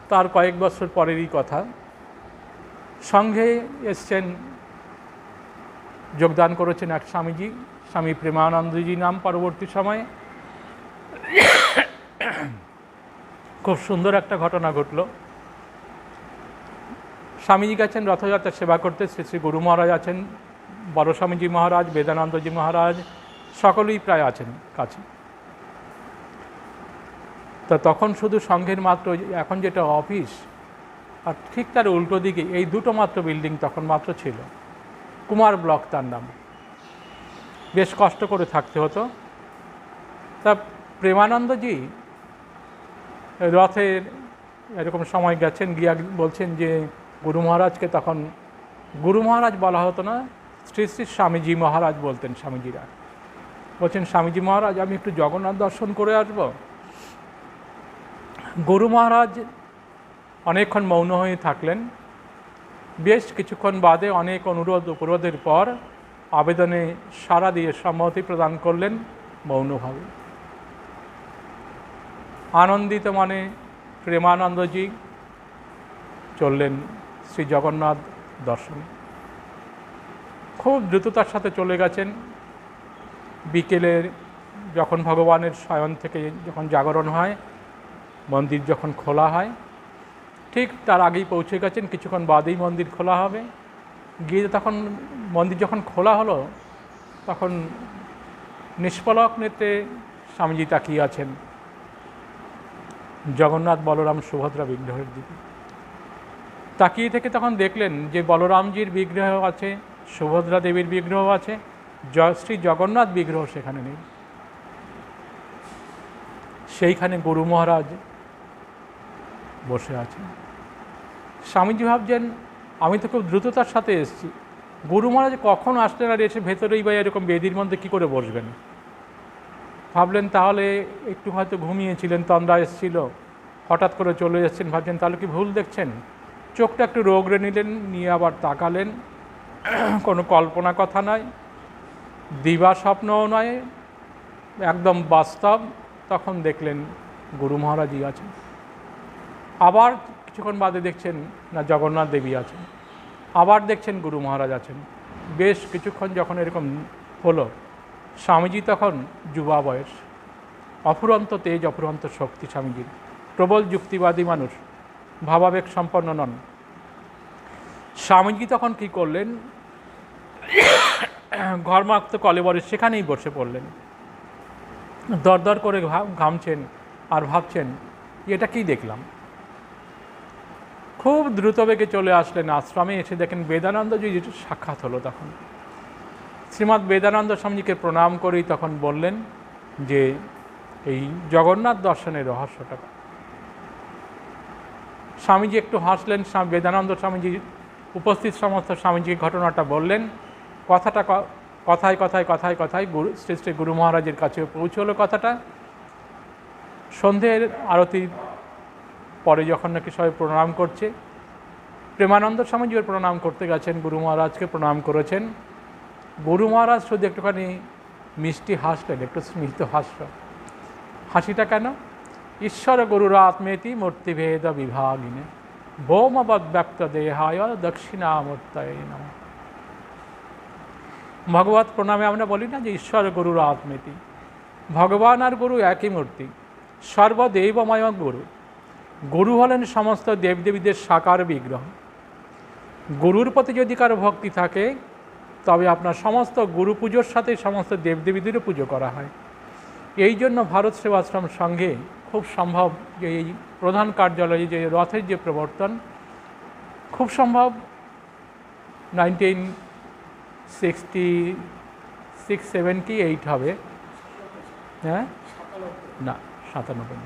A: তার কয়েক বছর পরেরই কথা, সংঘে এসছেন, যোগদান করেছেন এক স্বামীজি, স্বামী প্রেমানন্দজি নাম। পরবর্তী সময়ে খুব সুন্দর একটা ঘটনা ঘটল। স্বামীজি গেছেন রথযাত্রা সেবা করতে, শ্রী শ্রী গুরু মহারাজ আছেন, বড় স্বামীজি মহারাজ, বেদানন্দজি মহারাজ, সকলেই প্রায় আছেন কাছে। তা তখন শুধু সংঘের মাত্র, এখন যেটা অফিস আর ঠিক তার উল্টো দিকে এই দুটো মাত্র বিল্ডিং তখন মাত্র ছিল। কুমার ব্লক তার নাম। বেশ কষ্ট করে থাকতে হতো। তা প্রেমানন্দজি রথের এরকম সময় গেছেন, গিয়া বলছেন যে গুরু মহারাজকে, তখন গুরু মহারাজ বলা হতো না, শ্রী শ্রী স্বামীজি মহারাজ বলতেন স্বামীজিরা। বলছেন স্বামীজি মহারাজ আমি একটু জগন্নাথ দর্শন করে আসব। গুরু মহারাজ অনেকক্ষণ মৌন হয়ে থাকলেন। বেশ কিছুক্ষণ বাদে অনেক অনুরোধ উপরোধের পর আবেদনে সাড়া দিয়ে সম্মতি প্রদান করলেন মৌনভাবে। আনন্দিত মনে প্রেমানন্দজি চললেন শ্রী জগন্নাথ দর্শনে। খুব দ্রুততার সাথে চলে গেছেন। বিকেলের যখন ভগবানের শয়ন থেকে যখন জাগরণ হয়, মন্দির যখন খোলা হয়, ঠিক তার আগেই পৌঁছে গেছেন। কিছুক্ষণ বাদেই মন্দির খোলা হবে। গিয়ে তখন মন্দির যখন খোলা হলো, তখন নিষ্পলক নেত্রে স্বামীজি তাকিয়ে আছেন জগন্নাথ বলরাম সুভদ্রা বিগ্রহের দিকে। তাকিয়ে থেকে তখন দেখলেন যে বলরামজির বিগ্রহ আছে, সুভদ্রা দেবীর বিগ্রহ আছে, শ্রী জগন্নাথ বিগ্রহ সেখানে নেই। সেইখানে গুরু মহারাজ বসে আছেন। স্বামীজি ভাবছেন আমি তো খুব দ্রুততার সাথে এসেছি, গুরু মহারাজ কখন আসলেন আর এসে ভেতরেই বা এরকম বেদির মধ্যে কী করে বসবেন। ভাবলেন তাহলে একটু হয়তো ঘুমিয়েছিলেন, তন্দ্রা এসেছিল, হঠাৎ করে চলে যাচ্ছেন, ভাবছেন তাহলে কি ভুল দেখছেন। চোখটা একটু রোগড়ে নিলেন, নিয়ে আবার তাকালেন। কোনো কল্পনা কথা নয়, দিবা স্বপ্নও নয়, একদম বাস্তব। তখন দেখলেন গুরু মহারাজই আছেন। আবার কিছুক্ষণ বাদে দেখছেন না জগন্নাথ দেবী আছেন। আবার দেখছেন গুরু মহারাজ আছেন। বেশ কিছুক্ষণ যখন এরকম হলো, স্বামীজি তখন যুবা বয়স, অফুরন্ত তেজ, অফুরন্ত শক্তি স্বামীজির, প্রবল যুক্তিবাদী মানুষ, ভাবাবেগ সম্পন্ন নন। স্বামীজি তখন কী করলেন, ঘর্মাক্ত কলেবরে সেখানেই বসে পড়লেন। দরদর করে ঘামছেন আর ভাবছেন এটা কি দেখলাম। খুব দ্রুতবেগে চলে আসলেন আশ্রমে। এসে দেখেন বেদানন্দজি সাক্ষাৎ হলো। তখন শ্রীমৎ বেদানন্দ স্বামীজিকে প্রণাম করেই তখন বললেন যে এই জগন্নাথ দর্শনের রহস্যটা। স্বামীজি একটু হাসলেন। বেদানন্দ স্বামীজি উপস্থিত সমস্ত স্বামীজিকে ঘটনাটা বললেন। কথায় কথায় শ্রী শ্রী গুরু মহারাজের কাছে পৌঁছলো কথাটা। সন্ধ্যের আরতির পরে যখন নাকি সবাই প্রণাম করছে, প্রেমানন্দ স্বামীজিও প্রণাম করতে গেছেন, গুরু মহারাজকে প্রণাম করেছেন। গুরু মহারাজ শুধু একটুখানি মিষ্টি হাসলেন, একটু স্মিত হাস্য। হাসিটা কেন? ঈশ্বর গুরুর আত্মেতি মূর্তিভেদ বিভাগিনে ভৌমবদ ব্যক্ত দেহায় দক্ষিণামূর্তয়ে নমঃ। ভগবত প্রণামে আমরা বলি না যে ঈশ্বর গুরুর আত্মেতি, ভগবান আর গুরু একই মূর্তি, সর্বদেবময় গুরু। গুরু হলেন সমস্ত দেবদেবীদের সাকার বিগ্রহ। গুরুর প্রতি যদি কারো ভক্তি থাকে তবে আপনার সমস্ত গুরু পুজোর সাথে সমস্ত দেবদেবীদেরও পুজো করা হয়। এই জন্য ভারত সেবাশ্রম সংঘে খুব সম্ভব যে এই প্রধান কার্যালয়ে যে রথের যে প্রবর্তন, খুব সম্ভব 1966-78 হবে। হ্যাঁ, না 97।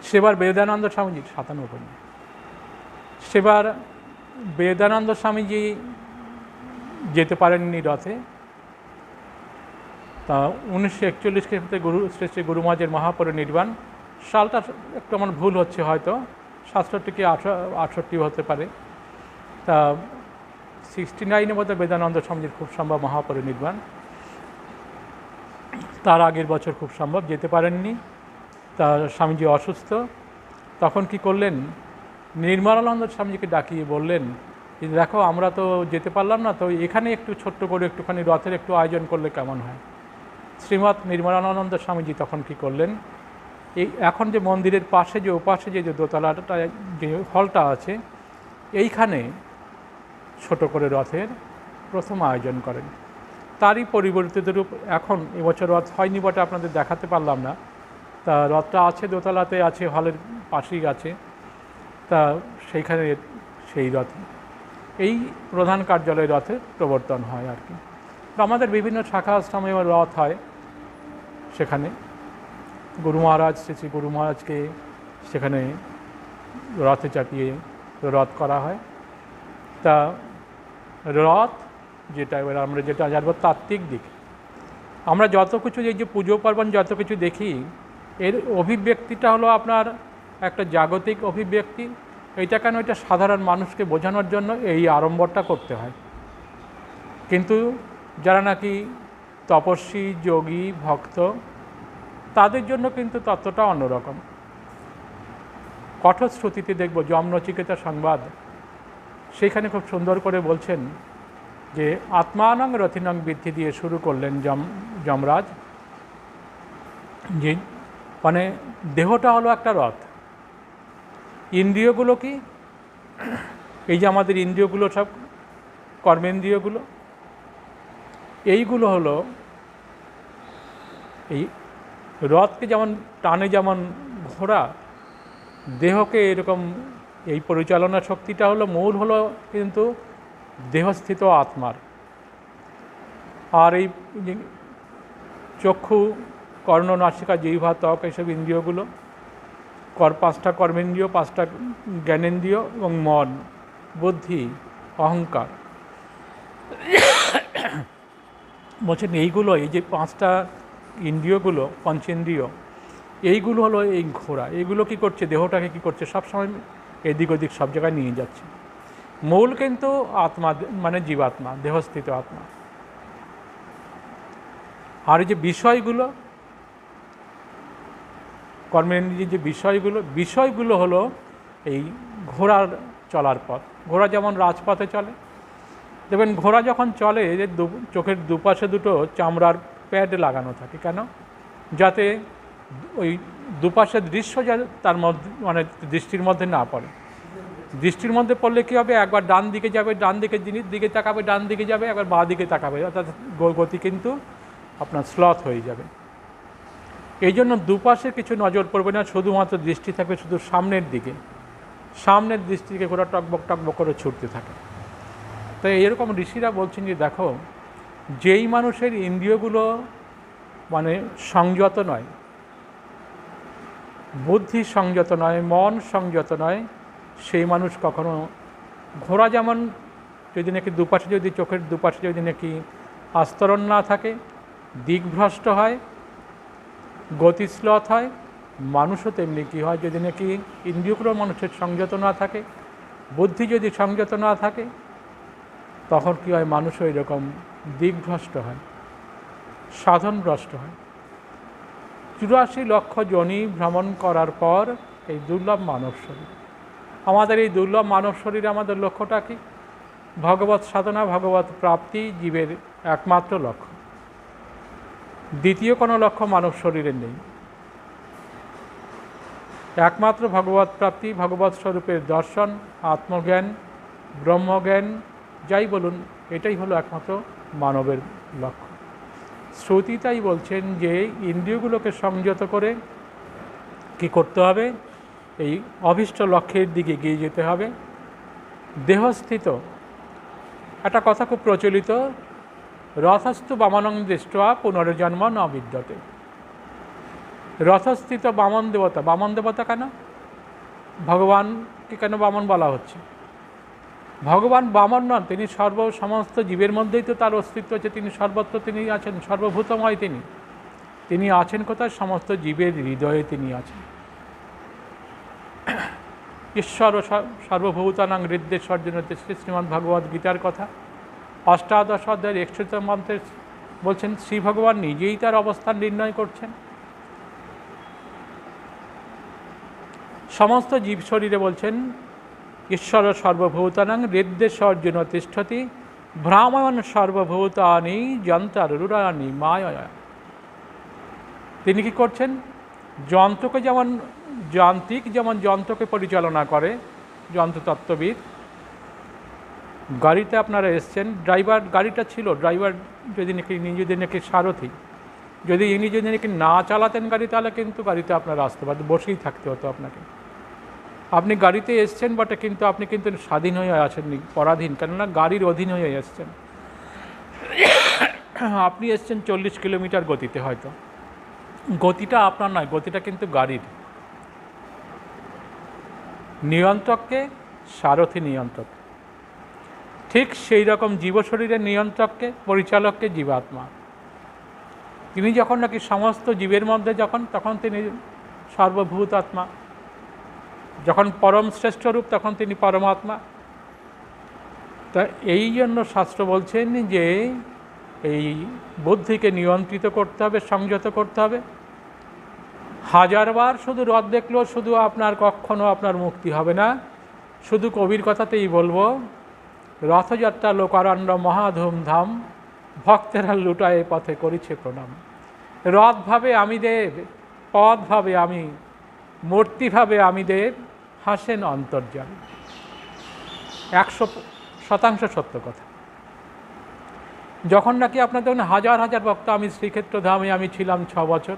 A: সেবার বেদানন্দ স্বামীজি 97। সেবার বেদানন্দ স্বামীজি যেতে পারেননি রথে। তা 1941 খ্রিস্টাব্দে শ্রী শ্রী গুরু মহারাজের মহাপরিনির্বাণ, সালটা একটু আমার ভুল হচ্ছে, হয়তো 67 কি 68 হতে পারে। তা 69 মধ্যে বেদানন্দ স্বামীজির খুব সম্ভব মহাপরিনির্বাণ। তার আগের বছর খুব সম্ভব যেতে পারেননি। তা স্বামীজি অসুস্থ। তখন কি করলেন, নির্মলানন্দ স্বামীজিকে ডাকিয়ে বললেন যে দেখো আমরা তো যেতে পারলাম না, তো এখানে একটু ছোট্ট করে একটুখানি রথের একটু আয়োজন করলে কেমন হয়। শ্রীমৎ নির্মলানন্দ স্বামীজি তখন কি করলেন, এই এখন যে মন্দিরের পাশে যে ওপাশে যে দোতলাটা যে হলটা আছে, এইখানে ছোট করে রথের প্রথম আয়োজন করেন। তারই পরিবর্তিত রূপ এখন এবছর রথ হয়নি বটে, আপনাদের দেখাতে পারলাম না। তা রথটা আছে দোতলাতে আছে, হলের পাশেই আছে। তা সেইখানে সেই রথে এই প্রধান কার্যালয় রথের প্রবর্তন হয় আর কি। তো আমাদের বিভিন্ন শাখা আশ্রমে রথ হয়, সেখানে গুরু মহারাজ শ্রী শ্রী গুরু মহারাজকে সেখানে রথে চাপিয়ে রথ করা হয়। তা রথ যেটা এবার আমরা যেটা জানবো তাত্ত্বিক দিক, আমরা যত কিছু এই যে পুজো পার্বণ যত কিছু দেখি, এর অভিব্যক্তিটা হলো আপনার একটা জাগতিক অভিব্যক্তি। এইটা কেন, এটা সাধারণ মানুষকে বোঝানোর জন্য এই আড়ম্বরটা করতে হয়। কিন্তু যারা নাকি তপস্বী, যোগী, ভক্ত, তাদের জন্য কিন্তু তত্ত্বটা অন্যরকম। কঠোর শ্রুতিতে দেখব যম নচিকেতা সংবাদ, সেইখানে খুব সুন্দর করে বলছেন যে আত্মানং রথিনং বৃদ্ধি দিয়ে শুরু করলেন যমরাজ, যে মানে দেহটা হলো একটা রথ। ইন্দ্রিয়গুলো কি, এই যে আমাদের ইন্দ্রিয়গুলো সব কর্মেন্দ্রিয়গুলো, এইগুলো হলো এই রথকে যেমন টানে, যেমন ঘোড়া, দেহকে এরকম এই পরিচালনা শক্তিটা হলো মূল হলো কিন্তু দেহস্থিত আত্মার। আর এই চক্ষু, কর্ণ, নাসিকা, জিহ্বা, ত্বক, এইসব ইন্দ্রিয়গুলো, পাঁচটা কর্মেন্দ্রিয়, পাঁচটা জ্ঞানেন্দ্রিয় এবং মন, বুদ্ধি, অহংকার। বলছেন এইগুলো, এই যে পাঁচটা ইন্দ্রিয়গুলো, পঞ্চেন্দ্রিয়, এইগুলো হলো এই ঘোড়া। এইগুলো কি করছে, দেহটাকে কি করছে, সবসময় এদিক ওদিক সব জায়গায় নিয়ে যাচ্ছে। মূল কিন্তু আত্মা, মানে জীবাত্মা, দেহস্থিত আত্মা। আর এই যে বিষয়গুলো, কর্মেন্দ্রিয় যে বিষয়গুলো হলো এই ঘোড়ার চলার পথ। ঘোড়া যেমন রাজপথে চলে, দেখবেন ঘোড়া যখন চলে যে চোখের দুপাশে দুটো চামড়ার প্যাড লাগানো থাকে। কেন? যাতে ওই দুপাশের দৃশ্য তার মধ্যে, মানে দৃষ্টির মধ্যে না পড়ে। দৃষ্টির মধ্যে পড়লে কী হবে, একবার ডান দিকে যাবে, ডান দিকে তাকাবে, ডান দিকে যাবে, একবার বাঁ দিকে তাকাবে, অর্থাৎ গতি কিন্তু আপনার স্লথ হয়ে যাবে। এই জন্য দুপাশে কিছু নজর পড়বে না, শুধুমাত্র দৃষ্টি থাকবে শুধু সামনের দিকে। সামনের দৃষ্টিকে ঘোড়া টকবক টকবক করে ছুটতে থাকে। তো এরকম ঋষিরা বলছেন যে দেখো, যেই মানুষের ইন্দ্রিয়গুলো মানে সংযত নয়, বুদ্ধি সংযত নয়, মন সংযত নয়, সেই মানুষ কখনো, ঘোড়া যেমন যদি নাকি দুপাশে, যদি চোখের দুপাশে যদি নাকি আস্তরণ না থাকে, দিকভ্রষ্ট হয়, গতিশ্লথ হয়, মানুষও তেমনি কী হয়, যদি নাকি ইন্দ্রিয়গুলো মানুষের সংযত না থাকে, বুদ্ধি যদি সংযত না থাকে, তখন কী হয়, মানুষও এরকম দিকভ্রষ্ট হয়, সাধনভ্রষ্ট হয়। 84 লক্ষ যোনি ভ্রমণ করার পর এই দুর্লভ মানব শরীর, আমাদের এই দুর্লভ মানব শরীরে আমাদের লক্ষ্যটা কি? ভগবৎ সাধনা, ভগবৎ প্রাপ্তি জীবের একমাত্র লক্ষ্য। দ্বিতীয় কোনো লক্ষ্য মানব শরীরের নেই। একমাত্র ভগবৎ প্রাপ্তি, ভগবৎ স্বরূপের দর্শন, আত্মজ্ঞান, ব্রহ্মজ্ঞান, যাই বলুন, এটাই হলো একমাত্র মানবের লক্ষ্য। শ্রুতি তাই বলছেন যে ইন্দ্রিয়গুলোকে সংযত করে কি করতে হবে? এই অভীষ্ট লক্ষ্যের দিকে এগিয়ে যেতে হবে। দেহস্থিত একটা কথা খুব প্রচলিত, রথস্থ বামনং দৃष्ट्वा পুনর্জন্ম ন বিদ্যতে। রথস্থিত বামন দেবতা, বামন দেবতা কেন? ভগবানকে কেন বামন বলা হচ্ছে? ভগবান বামন নন, তিনি সমস্ত জীবের মধ্যেই তো তার অস্তিত্ব আছে, তিনি সর্বত্র তিনি আছেন, সর্বভূতময় তিনি আছেন কোথায়? সমস্ত জীবের হৃদয়ে তিনি আছেন। ঈশ্বর সর্বভূতানাং হৃদ্যেশ্বর্জনতে শ্রীমদ্ ভগবদ্ গীতার কথা, অষ্টাদশ অধ্যায়ের 61 মন্ত্রে বলছেন শ্রী ভগবান নিজেই তার অবস্থান নির্ণয় করছেন। সমস্ত জীব শরীরে বলছেন ঈশ্বর সর্বভূতানাং হৃদ্যেশ্বর্জন তিষ্ঠতি ভ্রাময়ণ সর্বভূতানি যন্ত্রারূঢ়ানি মায়া। তিনি কি করছেন? যন্ত্রকে যেমন যান্ত্রিক যেমন যন্ত্রকে পরিচালনা করে, যন্ত্রতত্ত্ববিদ, গাড়িতে আপনারা এসছেন, ড্রাইভার গাড়িটা ছিল, ড্রাইভার যদি নাকি সারথি, ইনি যদি নাকি না চালাতেন গাড়ি, তাহলে কিন্তু গাড়িতে আপনারা আসতে পারতেন, বসেই থাকতে হতো আপনাকে। আপনি গাড়িতে এসছেন বটে, কিন্তু আপনি কিন্তু স্বাধীন হয়ে আসেননি, পরাধীন, কেননা গাড়ির অধীন হয়ে এসছেন। আপনি এসছেন 40 কিলোমিটার গতিতে, হয়তো গতিটা আপনার নয়, গতিটা কিন্তু গাড়ির। নিয়ন্ত্রককে সারথি নিয়ন্ত্রক, ঠিক সেই রকম জীব শরীরের নিয়ন্ত্রককে, পরিচালককে জীবাত্মা। তিনি যখন নাকি সমস্ত জীবের মধ্যে তখন তিনি সর্বভূত আত্মা, যখন পরম শ্রেষ্ঠ রূপ তখন তিনি পরমাত্মা। তা এই জন্য শাস্ত্র বলছেন যে এই বুদ্ধিকে নিয়ন্ত্রিত করতে হবে, সংযত করতে হবে। হাজারবার শুধু রথ দেখলেও শুধু কখনো আপনার মুক্তি হবে না। শুধু কবির কথাতেই বলবো, রথযাত্রা লোকারণ্য মহাধুমধাম, ভক্তেরা লুটায় পথে করিছে প্রণাম। রথ ভাবে আমি দেব, পথ ভাবে আমি, মূর্তি ভাবে আমি দেব, হাসেন অন্তর্যামী। 100% সত্য কথা। যখন নাকি আপনার দেখুন হাজার হাজার ভক্ত, আমি শ্রীক্ষেত্র ধামে আমি ছিলাম 6 বছর,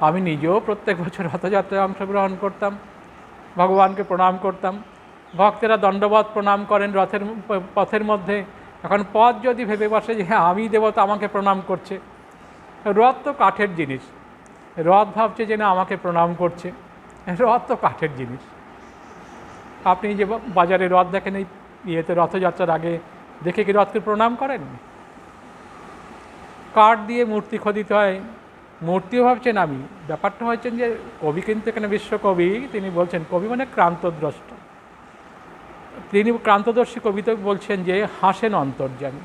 A: আমি নিজেও প্রত্যেক বছর রথযাত্রায় অংশগ্রহণ করতাম, ভগবানকে প্রণাম করতাম। ভক্তেরা দণ্ডবত প্রণাম করেন রথের পথের মধ্যে। এখন পথ যদি ভেবে বসে যে হ্যাঁ আমি দেবতা, আমাকে প্রণাম করছে। রথ তো কাঠের জিনিস, রথ ভাবছে যে না আমাকে প্রণাম করছে। রথ তো কাঠের জিনিস। আপনি যে বাজারে রথ দেখেন, এই রথযাত্রার আগে দেখে কি রথকে প্রণাম করেন? কাঠ দিয়ে মূর্তি খোদিত হয়, মূর্তিও ভাবছেন আমি। ব্যাপারটা হচ্ছেন যে কবি কিন্তু এখানে বিশ্বকবি, তিনি বলছেন, কবি মানে ক্রান্তদ্রষ্টা, তিনি ক্রান্তদর্শী কবিতা বলছেন যে হাসেন অন্তর্যামী।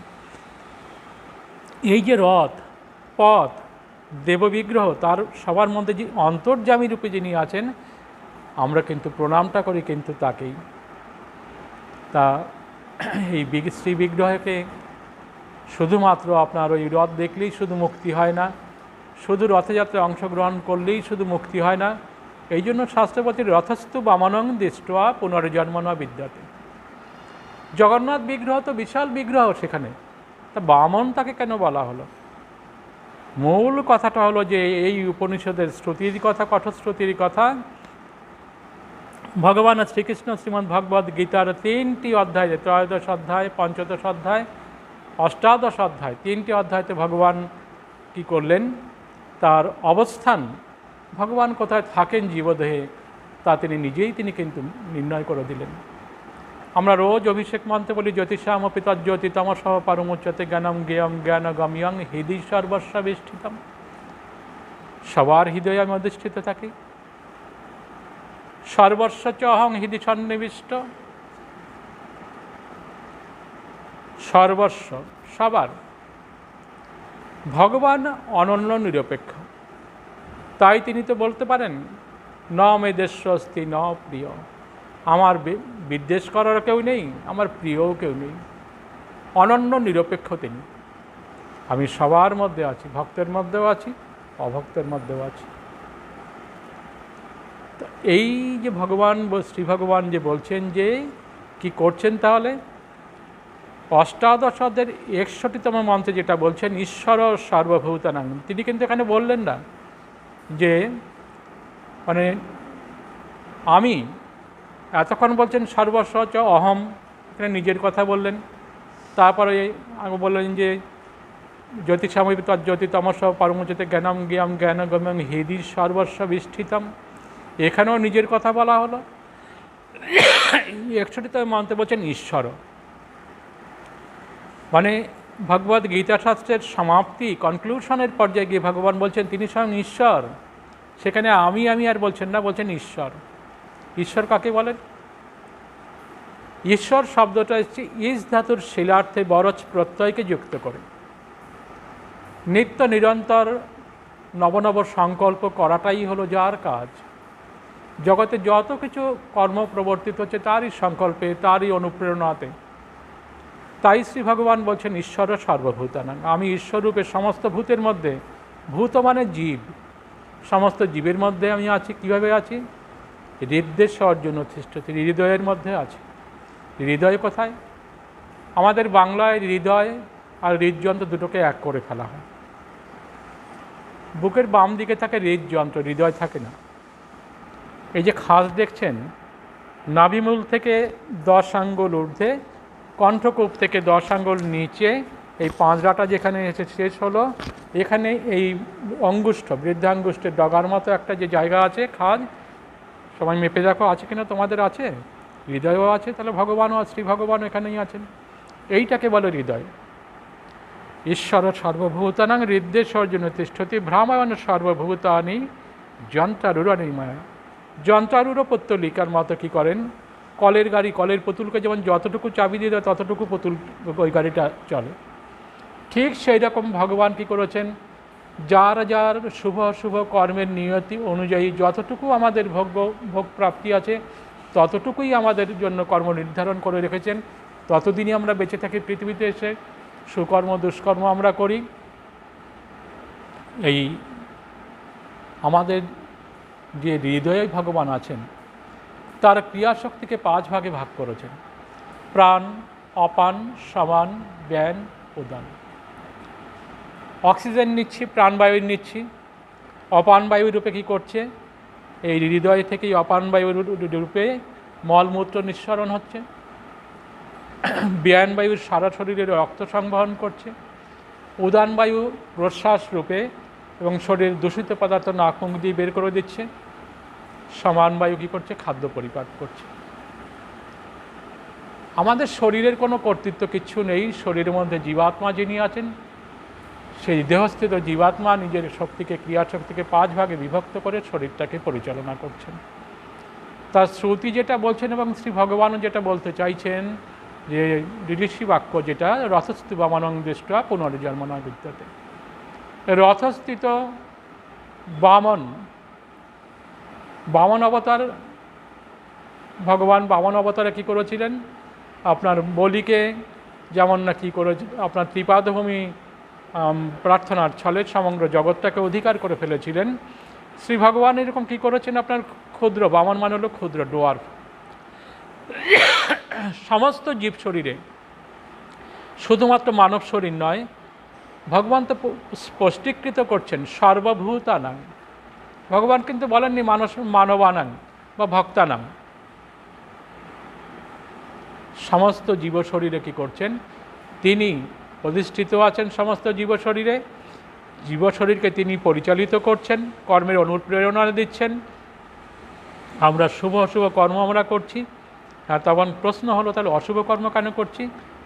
A: এই যে রথ, পথ, দেববিগ্রহ, তার সবার মধ্যে যে অন্তর্যামী রূপে যিনি আছেন, আমরা কিন্তু প্রণামটা করি কিন্তু তাকেই। তা এই শ্রী বিগ্রহকে শুধুমাত্র আপনার ওই রথ দেখলেই শুধু মুক্তি হয় না, শুধু রথযাত্রায় অংশগ্রহণ করলেই শুধু মুক্তি হয় না। এই জন্য শাস্ত্রপতি রথস্থ বামনং দৃष्ट्वा পুনর্জন্ম ন বিদ্যতে। জগন্নাথ বিগ্রহ তো বিশাল বিগ্রহ, সেখানে তা বামন তাকে কেন বলা হলো? মূল কথাটা হলো যে এই উপনিষদের শ্রুতির কথা, কঠোশ্রুতির কথা, ভগবান শ্রীকৃষ্ণ শ্রীমদ্ ভগবদ্ গীতার 3টি অধ্যায়, ত্রয়োদশ অধ্যায়, পঞ্চদশ অধ্যায়, অষ্টাদশ অধ্যায়, 3টি অধ্যায়তে ভগবান কি করলেন? তার অবস্থান, ভগবান কোথায় থাকেন জীবদেহে, তা তিনি নিজেই কিন্তু নির্ণয় করে দিলেন। আমরা রোজ অভিষেক মন্ত্রে বলি, জ্যোতিষামপি তজ্জ্যোতি তমসঃ পরমুচ্যতে জ্ঞানম জ্ঞেয়ং জ্ঞানগম্যং হৃদি সর্বস্ব বেষ্টিতম। সবার হৃদয়ে আমি অধিষ্ঠিত থাকি। সর্বস্ব চ অহং হৃদি সন্নিবিষ্ট, সর্বস্ব সবার। ভগবান অনন্য নিরপেক্ষ, তাই তিনি তো বলতে পারেন ন মে দেশস্তি ন প্রিয়, আমার বিদ্বেষ করার কেউ নেই, আমার প্রিয়ও কেউ নেই। অনন্য নিরপেক্ষ তিনি। আমি সবার মধ্যে আছি, ভক্তের মধ্যেও আছি, অভক্তের মধ্যেও আছি। তো এই যে ভগবান, শ্রী ভগবান যে বলছেন যে কি করছেন, তাহলে অষ্টাদশ অধ্যায়ের 61তম মন্ত্রে যেটা বলছেন ঈশ্বর সর্বভূতানাং, তিনি কিন্তু এখানে বললেন না যে মানে আমি, এতক্ষণ বলছেন সর্বস্ব চ অহম, এখানে নিজের কথা বললেন। তারপরে আগে বললেন যে জ্যোতিষাময় তজ্জ্যোতি তমস পরমজ্যোতি জ্ঞানম জ্ঞাম জ্ঞানগম্যং হৃদি সর্বস্ব বিষ্ঠিতম, এখানেও নিজের কথা বলা হলো। 61তম মন্ত্রে বলছেন ঈশ্বর, মানে ভগবদ্ গীতা শাস্ত্রের সমাপ্তি, কনক্লুশনের পর্যায়ে গিয়ে ভগবান বলছেন তিনি স্বয়ং ঈশ্বর। সেখানে আমি আর বলছেন না, বলছেন ঈশ্বর। ঈশ্বর কাকে বলেন? ঈশ্বর শব্দটা হচ্ছে ইস ধাতুর শিলার্থে বরজ প্রত্যয়কে যুক্ত করে। নিত্য নিরন্তর নবনব সংকল্প করাটাই হলো যার কাজ। জগতে যত কিছু কর্ম প্রবর্তিত হচ্ছে তারই সংকল্পে, তারই অনুপ্রেরণাতে। তাই শ্রী ভগবান বলছেন ঈশ্বর সর্বভূতানাং, আমি ঈশ্বররূপে সমস্ত ভূতের মধ্যে, ভূত মানে জীব, সমস্ত জীবের মধ্যে আমি আছি। কীভাবে আছি? হৃদ্দেশ অর্জুন তিষ্ঠতি, হৃদয়ের মধ্যে আছে। হৃদয় কোথায়? আমাদের বাংলায় হৃদয় আর হৃদযন্ত্র দুটোকে এক করে ফেলা হয়। বুকের বাম দিকে থাকে হৃদযন্ত্র, হৃদয় থাকে না। এই যে খাস দেখছেন, নাভিমূল থেকে 10 আঙ্গুল ঊর্ধ্বে, কণ্ঠকূপ থেকে 10 আঙ্গুল নিচে, এই পাঁজরাটা যেখানে এসে শেষ হলো, এখানে এই অঙ্গুষ্ঠ, বৃদ্ধাঙ্গুষ্ঠের ডগার মতো একটা যে জায়গা আছে, খাজ, সবাই মেপে দেখো আছে কিনা, তোমাদের আছে? হৃদয়ও আছে, তাহলে ভগবানও, শ্রী ভগবান এখানেই আছেন। এইটাকে বলে হৃদয়। ঈশ্বর সর্বভূতানাং হৃদ্দেশ অর্জুন তিষ্ঠতি ভ্রামায়ণ সর্বভূতানি যন্ত্রারূঢ় নির্মায়া। যন্ত্রারূঢ় পত্তলিকার মতো কী করেন, কলের গাড়ি, কলের পুতুলকে যেমন যতটুকু চাবি দিয়ে দেয় ততটুকু পুতুল ওই গাড়িটা চলে, ঠিক সেই রকম ভগবান কী করেছেন, যার যার শুভ শুভ কর্মের নিয়তি অনুযায়ী যতটুকু আমাদের ভোগ প্রাপ্তি আছে ততটুকুই আমাদের জন্য কর্ম নির্ধারণ করে রেখেছেন। ততদিনই আমরা বেঁচে থাকি পৃথিবীতে এসে, সুকর্ম দুষ্কর্ম আমরা করি। এই আমাদের যে হৃদয়ে ভগবান আছেন, তার ক্রিয়াশক্তিকে 5 ভাগে ভাগ করেছেন: প্রাণ, অপান, সমান, জ্ঞান, উদান। অক্সিজেন নিচ্ছি, প্রাণবায়ু নিচ্ছি, অপান বায়ু রূপে কী করছে, এই হৃদয় থেকেই অপান বায়ু রূপে মলমূত্র নিঃসরণ হচ্ছে। জ্ঞান বায়ু সারা শরীরে রক্ত সংবহন করছে। উদান বায়ু প্রশ্বাস রূপে এবং শরীরের দূষিত পদার্থ নাক মুখ দিয়ে বের করে দিচ্ছে। সমান বায়ু কী করছে, খাদ্য পরিপাক করছে। আমাদের শরীরের কোনো কর্তৃত্ব কিচ্ছু নেই। শরীরের মধ্যে জীবাত্মা যিনি আছেন, সেই দেহস্থিত জীবাত্মা নিজের শক্তিকে, ক্রিয়াশক্তিকে 5 ভাগে বিভক্ত করে শরীরটাকে পরিচালনা করছেন। তার শ্রুতি যেটা বলছেন এবং শ্রী ভগবানও যেটা বলতে চাইছেন, যে ঋষি বাক্য যেটা, রথস্থিত বামনং দৃষ্টা পুনর্জন্ম নয় বিদ্যতে। রথস্থিত বামন অবতার, ভগবান বামন অবতারে কী করেছিলেন, আপনার বলিকে যেমন না কী করে, আপনার ত্রিপাদভূমি প্রার্থনার ছলে সমগ্র জগৎটাকে অধিকার করে ফেলেছিলেন। শ্রী ভগবান এরকম কী করেছেন, আপনার ক্ষুদ্র, বামন মানে হলো ক্ষুদ্র, ডোয়ার্ফ, সমস্ত জীব শরীরে, শুধুমাত্র মানব শরীর নয়, ভগবান তো স্পষ্টীকৃত করছেন সর্বভূতানাং। ভগবান কিন্তু বলেননি মানবানাং বা ভক্তানাং। সমস্ত জীব শরীরে কী করছেন, তিনি অধিষ্ঠিত আছেন সমস্ত জীব শরীরে। জীব শরীরকে তিনি পরিচালিত করছেন, কর্মের অনুপ্রেরণা দিচ্ছেন। আমরা শুভ অশুভ কর্ম আমরা করছি। আর তখন প্রশ্ন হলো, তাহলে অশুভ কর্ম কেন করছি?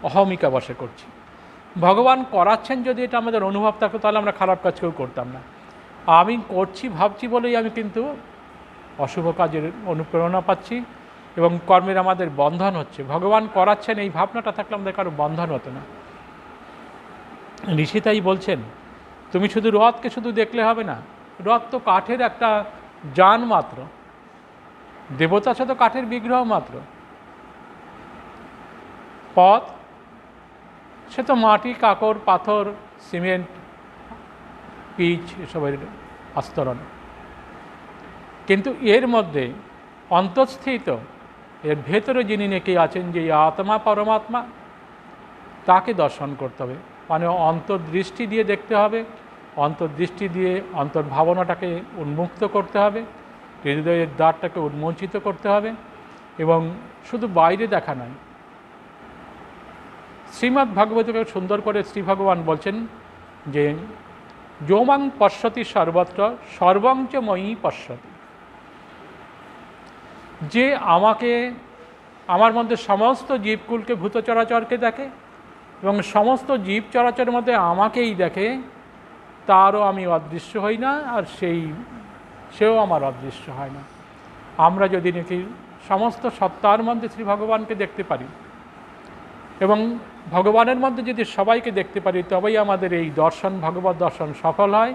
A: অহমিকা বশে করছি। ভগবান করাচ্ছেন যদি এটা আমাদের অনুভব থাকতো, তাহলে আমরা খারাপ কাজ কেউ করতাম না। আমি করছি ভাবছি বলেই আমি কিন্তু অশুভ কাজের অনুপ্রেরণা পাচ্ছি এবং কর্মের আমাদের বন্ধন হচ্ছে। ভগবান করাচ্ছেন এই ভাবনাটা থাকলে আমাদের কারো বন্ধন হতো না। ঋষি তাই বলছেন, তুমি শুধু রথকে শুধু দেখলে হবে না, রথ তো কাঠের একটা যান মাত্র, দেবতা সে তো কাঠের বিগ্রহ মাত্র, পথ সে তো মাটি, কাকর, পাথর, সিমেন্ট, পিচ এসবের আস্তরণ। কিন্তু এর মধ্যে অন্তঃস্থিত, এর ভেতরে যিনি নাকি আছেন, যে আত্মা পরমাত্মা, তাকে দর্শন করতে হবে। মানে অন্তর্দৃষ্টি দিয়ে দেখতে হবে, অন্তর্দৃষ্টি দিয়ে অন্তর্ভাবনাটাকে উন্মুক্ত করতে হবে, হৃদয়ের দ্বারটাকে উন্মোচিত করতে হবে, এবং শুধু বাইরে দেখা নয়। শ্রীমদ্ ভাগবতকে সুন্দর করে শ্রী ভগবান বলছেন যে যৌমাং পশ্যতি সর্বত্র সর্বং চ ময়ি পশ্যতি। যে আমাকে, আমার মধ্যে সমস্ত জীবকুলকে, ভূত চরাচরকে দেখে এবং সমস্ত জীব চরাচরের মধ্যে আমাকেই দেখে, তারও আমি অদৃশ্য হই না, আর সেও আমার অদৃশ্য হয় না। আমরা যদি নাকি সমস্ত সত্তার মধ্যে শ্রী ভগবানকে দেখতে পারি এবং ভগবানের মধ্যে যদি সবাইকে দেখতে পারি, তবেই আমাদের এই দর্শন, ভগবত দর্শন সফল হয়।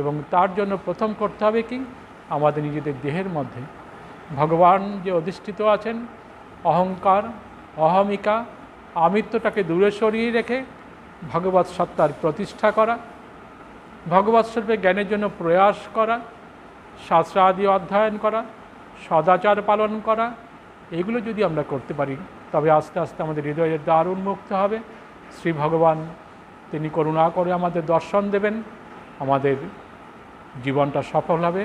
A: এবং তার জন্য প্রথম করতে হবে কি, আমাদের নিজেদের দেহের মধ্যে ভগবান যে অধিষ্ঠিত আছেন, অহংকার, অহমিকা, আমিত্বটাকে দূরে সরিয়ে রেখে ভগবৎ সত্তার প্রতিষ্ঠা করা, ভগবৎ স্বরূপে জ্ঞানের জন্য প্রয়াস করা, শাস্ত্রাদি অধ্যয়ন করা, সদাচার পালন করা, এগুলো যদি আমরা করতে পারি, তবে আস্তে আস্তে আমাদের হৃদয়ের দ্বার উন্মুক্ত হবে। শ্রী ভগবান তিনি করুণা করে আমাদের দর্শন দেবেন, আমাদের জীবনটা সফল হবে।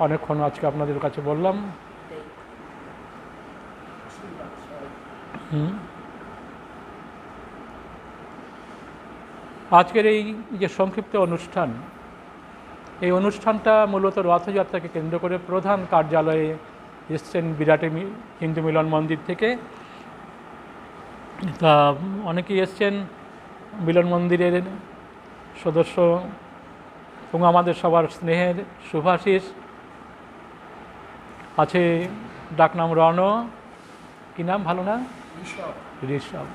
A: অনেকক্ষণ আজকে আপনাদের কাছে বললাম। আজকের এই যে সংক্ষিপ্ত অনুষ্ঠান, এই অনুষ্ঠানটা মূলত রথযাত্রাকে কেন্দ্র করে প্রধান কার্যালয়ে এসছেন বিরাটে হিন্দু মিলন মন্দির থেকে। তা অনেকেই এসছেন মিলন মন্দিরের সদস্য এবং আমাদের সবার স্নেহের শুভাশিস আছে। ডাকনাম রণ, কী নাম? ভালো না? ঋষভ।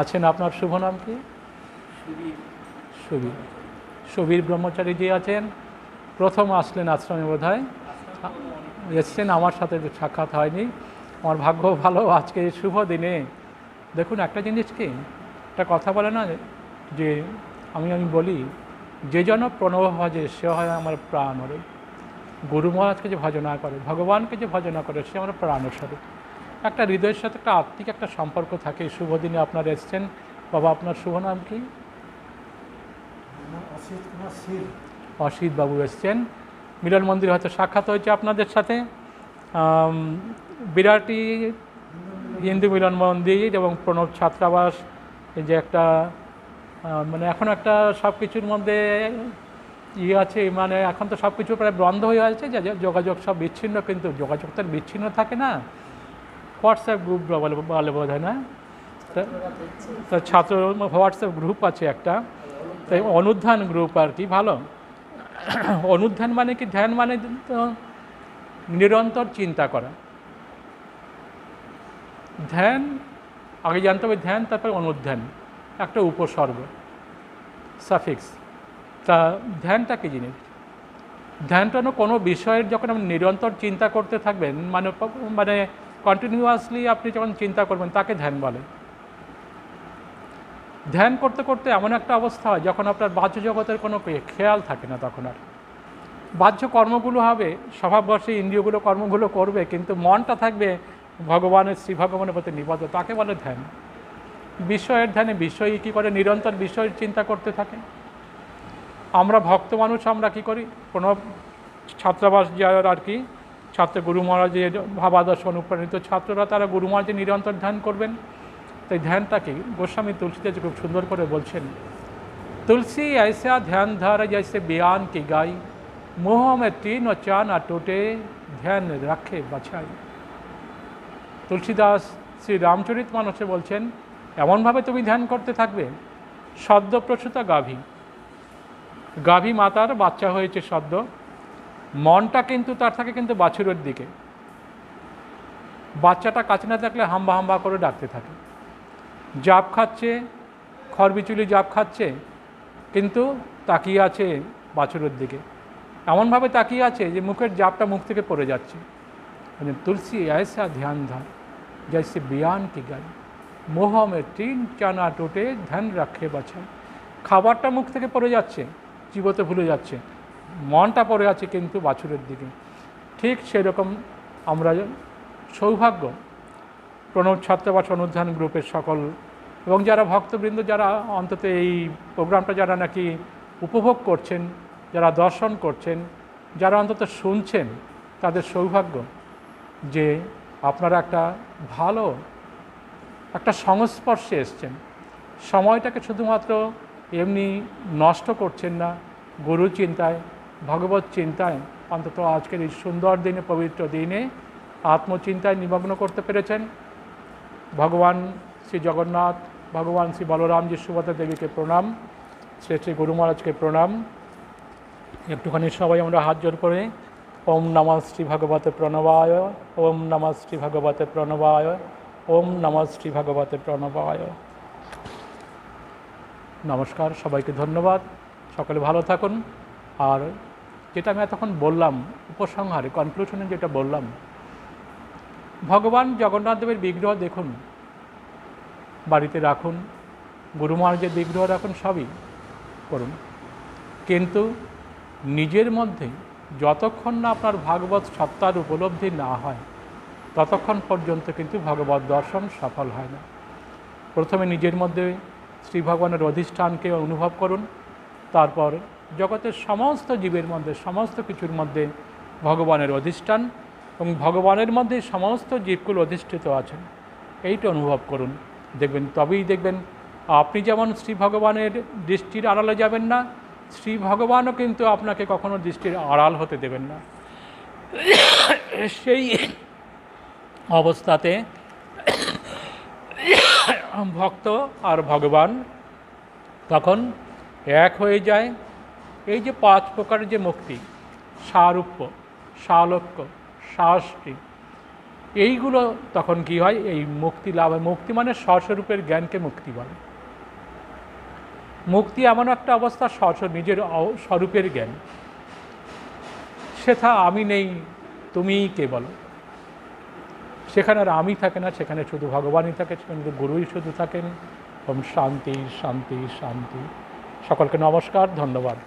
A: আছেন আপনার শুভ নাম কি? সুবীর। সুবীর ব্রহ্মচারী যে আছেন, প্রথম আসলেন আশ্রমে বোধহয়, এসছেন, আমার সাথে সাক্ষাৎ হয়নি। আমার ভাগ্য ভালো, আজকে শুভ দিনে দেখুন একটা জিনিস কি, একটা কথা বলে না যে আমি বলি, যে জন প্রণব ভজে সে হয় আমার প্রাণরে। গুরু মহারাজকে যে ভজনা করে, ভগবানকে যে ভজনা করে, সে আমার প্রাণস্বরূপ। একটা হৃদয়ের সাথে একটা আত্মিক একটা সম্পর্ক থাকে। শুভ দিনে আপনারা এসছেন। বাবা, আপনার শুভ নাম কি? অসিত বাবু এসছেন। মিলন মন্দির হয়তো সাক্ষাৎ হয়েছে আপনাদের সাথে। বিরাটি হিন্দু মিলন মন্দির এবং প্রণব ছাত্রাবাস, এই যে একটা মানে এখন একটা সব কিছুর মধ্যে আছে, মানে এখন তো সব কিছু প্রায় বন্ধ হয়ে আছে, যে যোগাযোগ সব বিচ্ছিন্ন, কিন্তু যোগাযোগ তো বিচ্ছিন্ন থাকে না। হোয়াটসঅ্যাপ গ্রুপ বলে বোধ হয় না, তো ছাত্র হোয়াটসঅ্যাপ গ্রুপ আছে একটা, তাই অনুধ্যান গ্রুপ আর কি। ভালো। অনুধ্যান মানে কি? ধ্যান মানে তো নিরন্তর চিন্তা করা। ধ্যান আগে জানতে হবে, ধ্যান, তারপরে অনুধ্যান, একটা উপসর্গ, সাফিক্স। তা ধ্যানটা কি জিনিস? ধ্যানটা কোনো বিষয়ের যখন আপনি নিরন্তর চিন্তা করতে থাকবেন, মানে কন্টিনিউয়াসলি আপনি যখন চিন্তা করবেন, তাকে ধ্যান বলে। ধ্যান করতে করতে এমন একটা অবস্থা হয় যখন আপনার বাহ্য জগতের কোনো খেয়াল থাকে না, তখন আর বাহ্য কর্মগুলো হবে, স্বভাববশে ইন্দ্রিয়গুলো কর্মগুলো করবে, কিন্তু মনটা থাকবে ভগবানের, শ্রী ভগবানের প্রতি নিবদ্ধ, তাকে বলে ধ্যান। বিষয়ের ধ্যানে বিষয় কী করে নিরন্তর বিষয়ের চিন্তা করতে থাকে। আমরা ভক্ত মানুষ, আমরা কী করি? কোনো ছাত্রাবাস যারা আর কি, ছাত্র গুরু মহারাজের ভাবাদর্শ অনুপ্রাণিত ছাত্ররা, তারা গুরু মহারাজের নিরন্তর ধ্যান করবেন। তাই ধ্যানটা কি? গোস্বামী তুলসীদাস খুব সুন্দর করে বলছেন, তুলসী ऐसा ध्यान धर जैसे बयान की गाय, मोह में तीन और चार न टूटे, ध्यान रखे बछाई। তুলসীদাস শ্রী রামচরিত মানসে বলছেন, এমনভাবে তুমি ধ্যান করতে থাকবে, সদ্য প্রসূতা গাভী, গাভী মাতার বাচ্চা হয়েছে সদ্য, মনটা কিন্তু তার থাকে কিন্তু বাছুরের দিকে। বাচ্চাটা কাছে না থাকলে হাম্বা হাম্বা করে ডাকতে থাকে, জাপ খাচ্ছে, খড়বিচুলি জাপ খাচ্ছে, কিন্তু তাকিয়ে আছে বাছুরের দিকে, এমনভাবে তাকিয়ে আছে যে মুখের জাপটা মুখ থেকে পড়ে যাচ্ছে। মানে তুলসী ऐसा ध्यान धर जैसे बयान की गई, मोह में तीन चाना टूटे धन रखे बचाए। খাবারটা মুখ থেকে পড়ে যাচ্ছে, চিবোতে ভুলে যাচ্ছে, মনটা পড়ে আছে কিন্তু বাছুরের দিকে। ঠিক সেরকম আমরা সৌভাগ্য প্রণব ছাত্রাবাস অনুধান গ্রুপের সকল এবং যারা ভক্তবৃন্দ, যারা অন্তত এই প্রোগ্রামটা যারা নাকি উপভোগ করছেন, যারা দর্শন করছেন, যারা অন্তত শুনছেন, তাদের সৌভাগ্য যে আপনারা একটা ভালো একটা সংস্পর্শে এসছেন। সময়টাকে শুধুমাত্র এমনি নষ্ট করছেন না, গুরু চিন্তায়, ভগবত চিন্তায়, অন্তত আজকের এই সুন্দর দিনে, পবিত্র দিনে আত্মচিন্তায় নিমগ্ন করতে পেরেছেন। ভগবান শ্রী জগন্নাথ, ভগবান শ্রী বলরামজি, সুভদ্রা দেবীকে প্রণাম, শ্রী শ্রী গুরু মহারাজকে প্রণাম। একটুখানি সবাই আমরা হাত জোড় করে ওম নমঃ শ্রী ভগবতে প্রণবায়, ওম নমঃ শ্রী ভগবতে প্রণবায়, ওম নমঃ শ্রী ভগবতে প্রণবায়। নমস্কার, সবাইকে ধন্যবাদ, সকলে ভালো থাকুন। আর যেটা আমি এতক্ষণ বললাম উপসংহারে, কনক্লুশনে যেটা বললাম, ভগবান জগন্নাথ দেবের বিগ্রহ দেখুন, বাড়িতে রাখুন, গুরু মহারাজের বিগ্রহ রাখুন, সবই করুন, কিন্তু নিজের মধ্যে যতক্ষণ না আপনার ভাগবত সত্তার উপলব্ধি না হয় ততক্ষণ পর্যন্ত কিন্তু ভগবত দর্শন সফল হয় না। প্রথমে নিজের মধ্যে শ্রী ভগবানের অধিষ্ঠানকে অনুভব করুন, তারপর জগতের সমস্ত জীবের মধ্যে, সমস্ত কিছুর মধ্যে ভগবানের অধিষ্ঠান এবং ভগবানের মধ্যে সমস্ত জীবগুলো অধিষ্ঠিত আছেন, এইটা অনুভব করুন। দেখবেন, তবেই দেখবেন আপনি যেমন শ্রী ভগবানের দৃষ্টির আড়ালে যাবেন না, শ্রী ভগবানও কিন্তু আপনাকে কখনো দৃষ্টির আড়াল হতে দেবেন না। সেই অবস্থাতে ভক্ত আর ভগবান তখন এক হয়ে যায়। এই যে 5 প্রকারের যে মুক্তি, সারূপ্য, সালোক্য, শাস্তি, এইগুলো তখন কি হয়, এই মুক্তি লাভ হয়। মুক্তি মানে স্বস্বরূপের জ্ঞানকে মুক্তি বলে। মুক্তি এমন একটা অবস্থা, নিজের স্বরূপের জ্ঞান, সেটা আমি নেই, তুমিই কেবল। সেখানে আর আমি থাকে না, সেখানে শুধু ভগবানই থাকে, সেখানে গুরুই শুধু থাকেন। ওম শান্তি শান্তি শান্তি। সকলকে নমস্কার, ধন্যবাদ।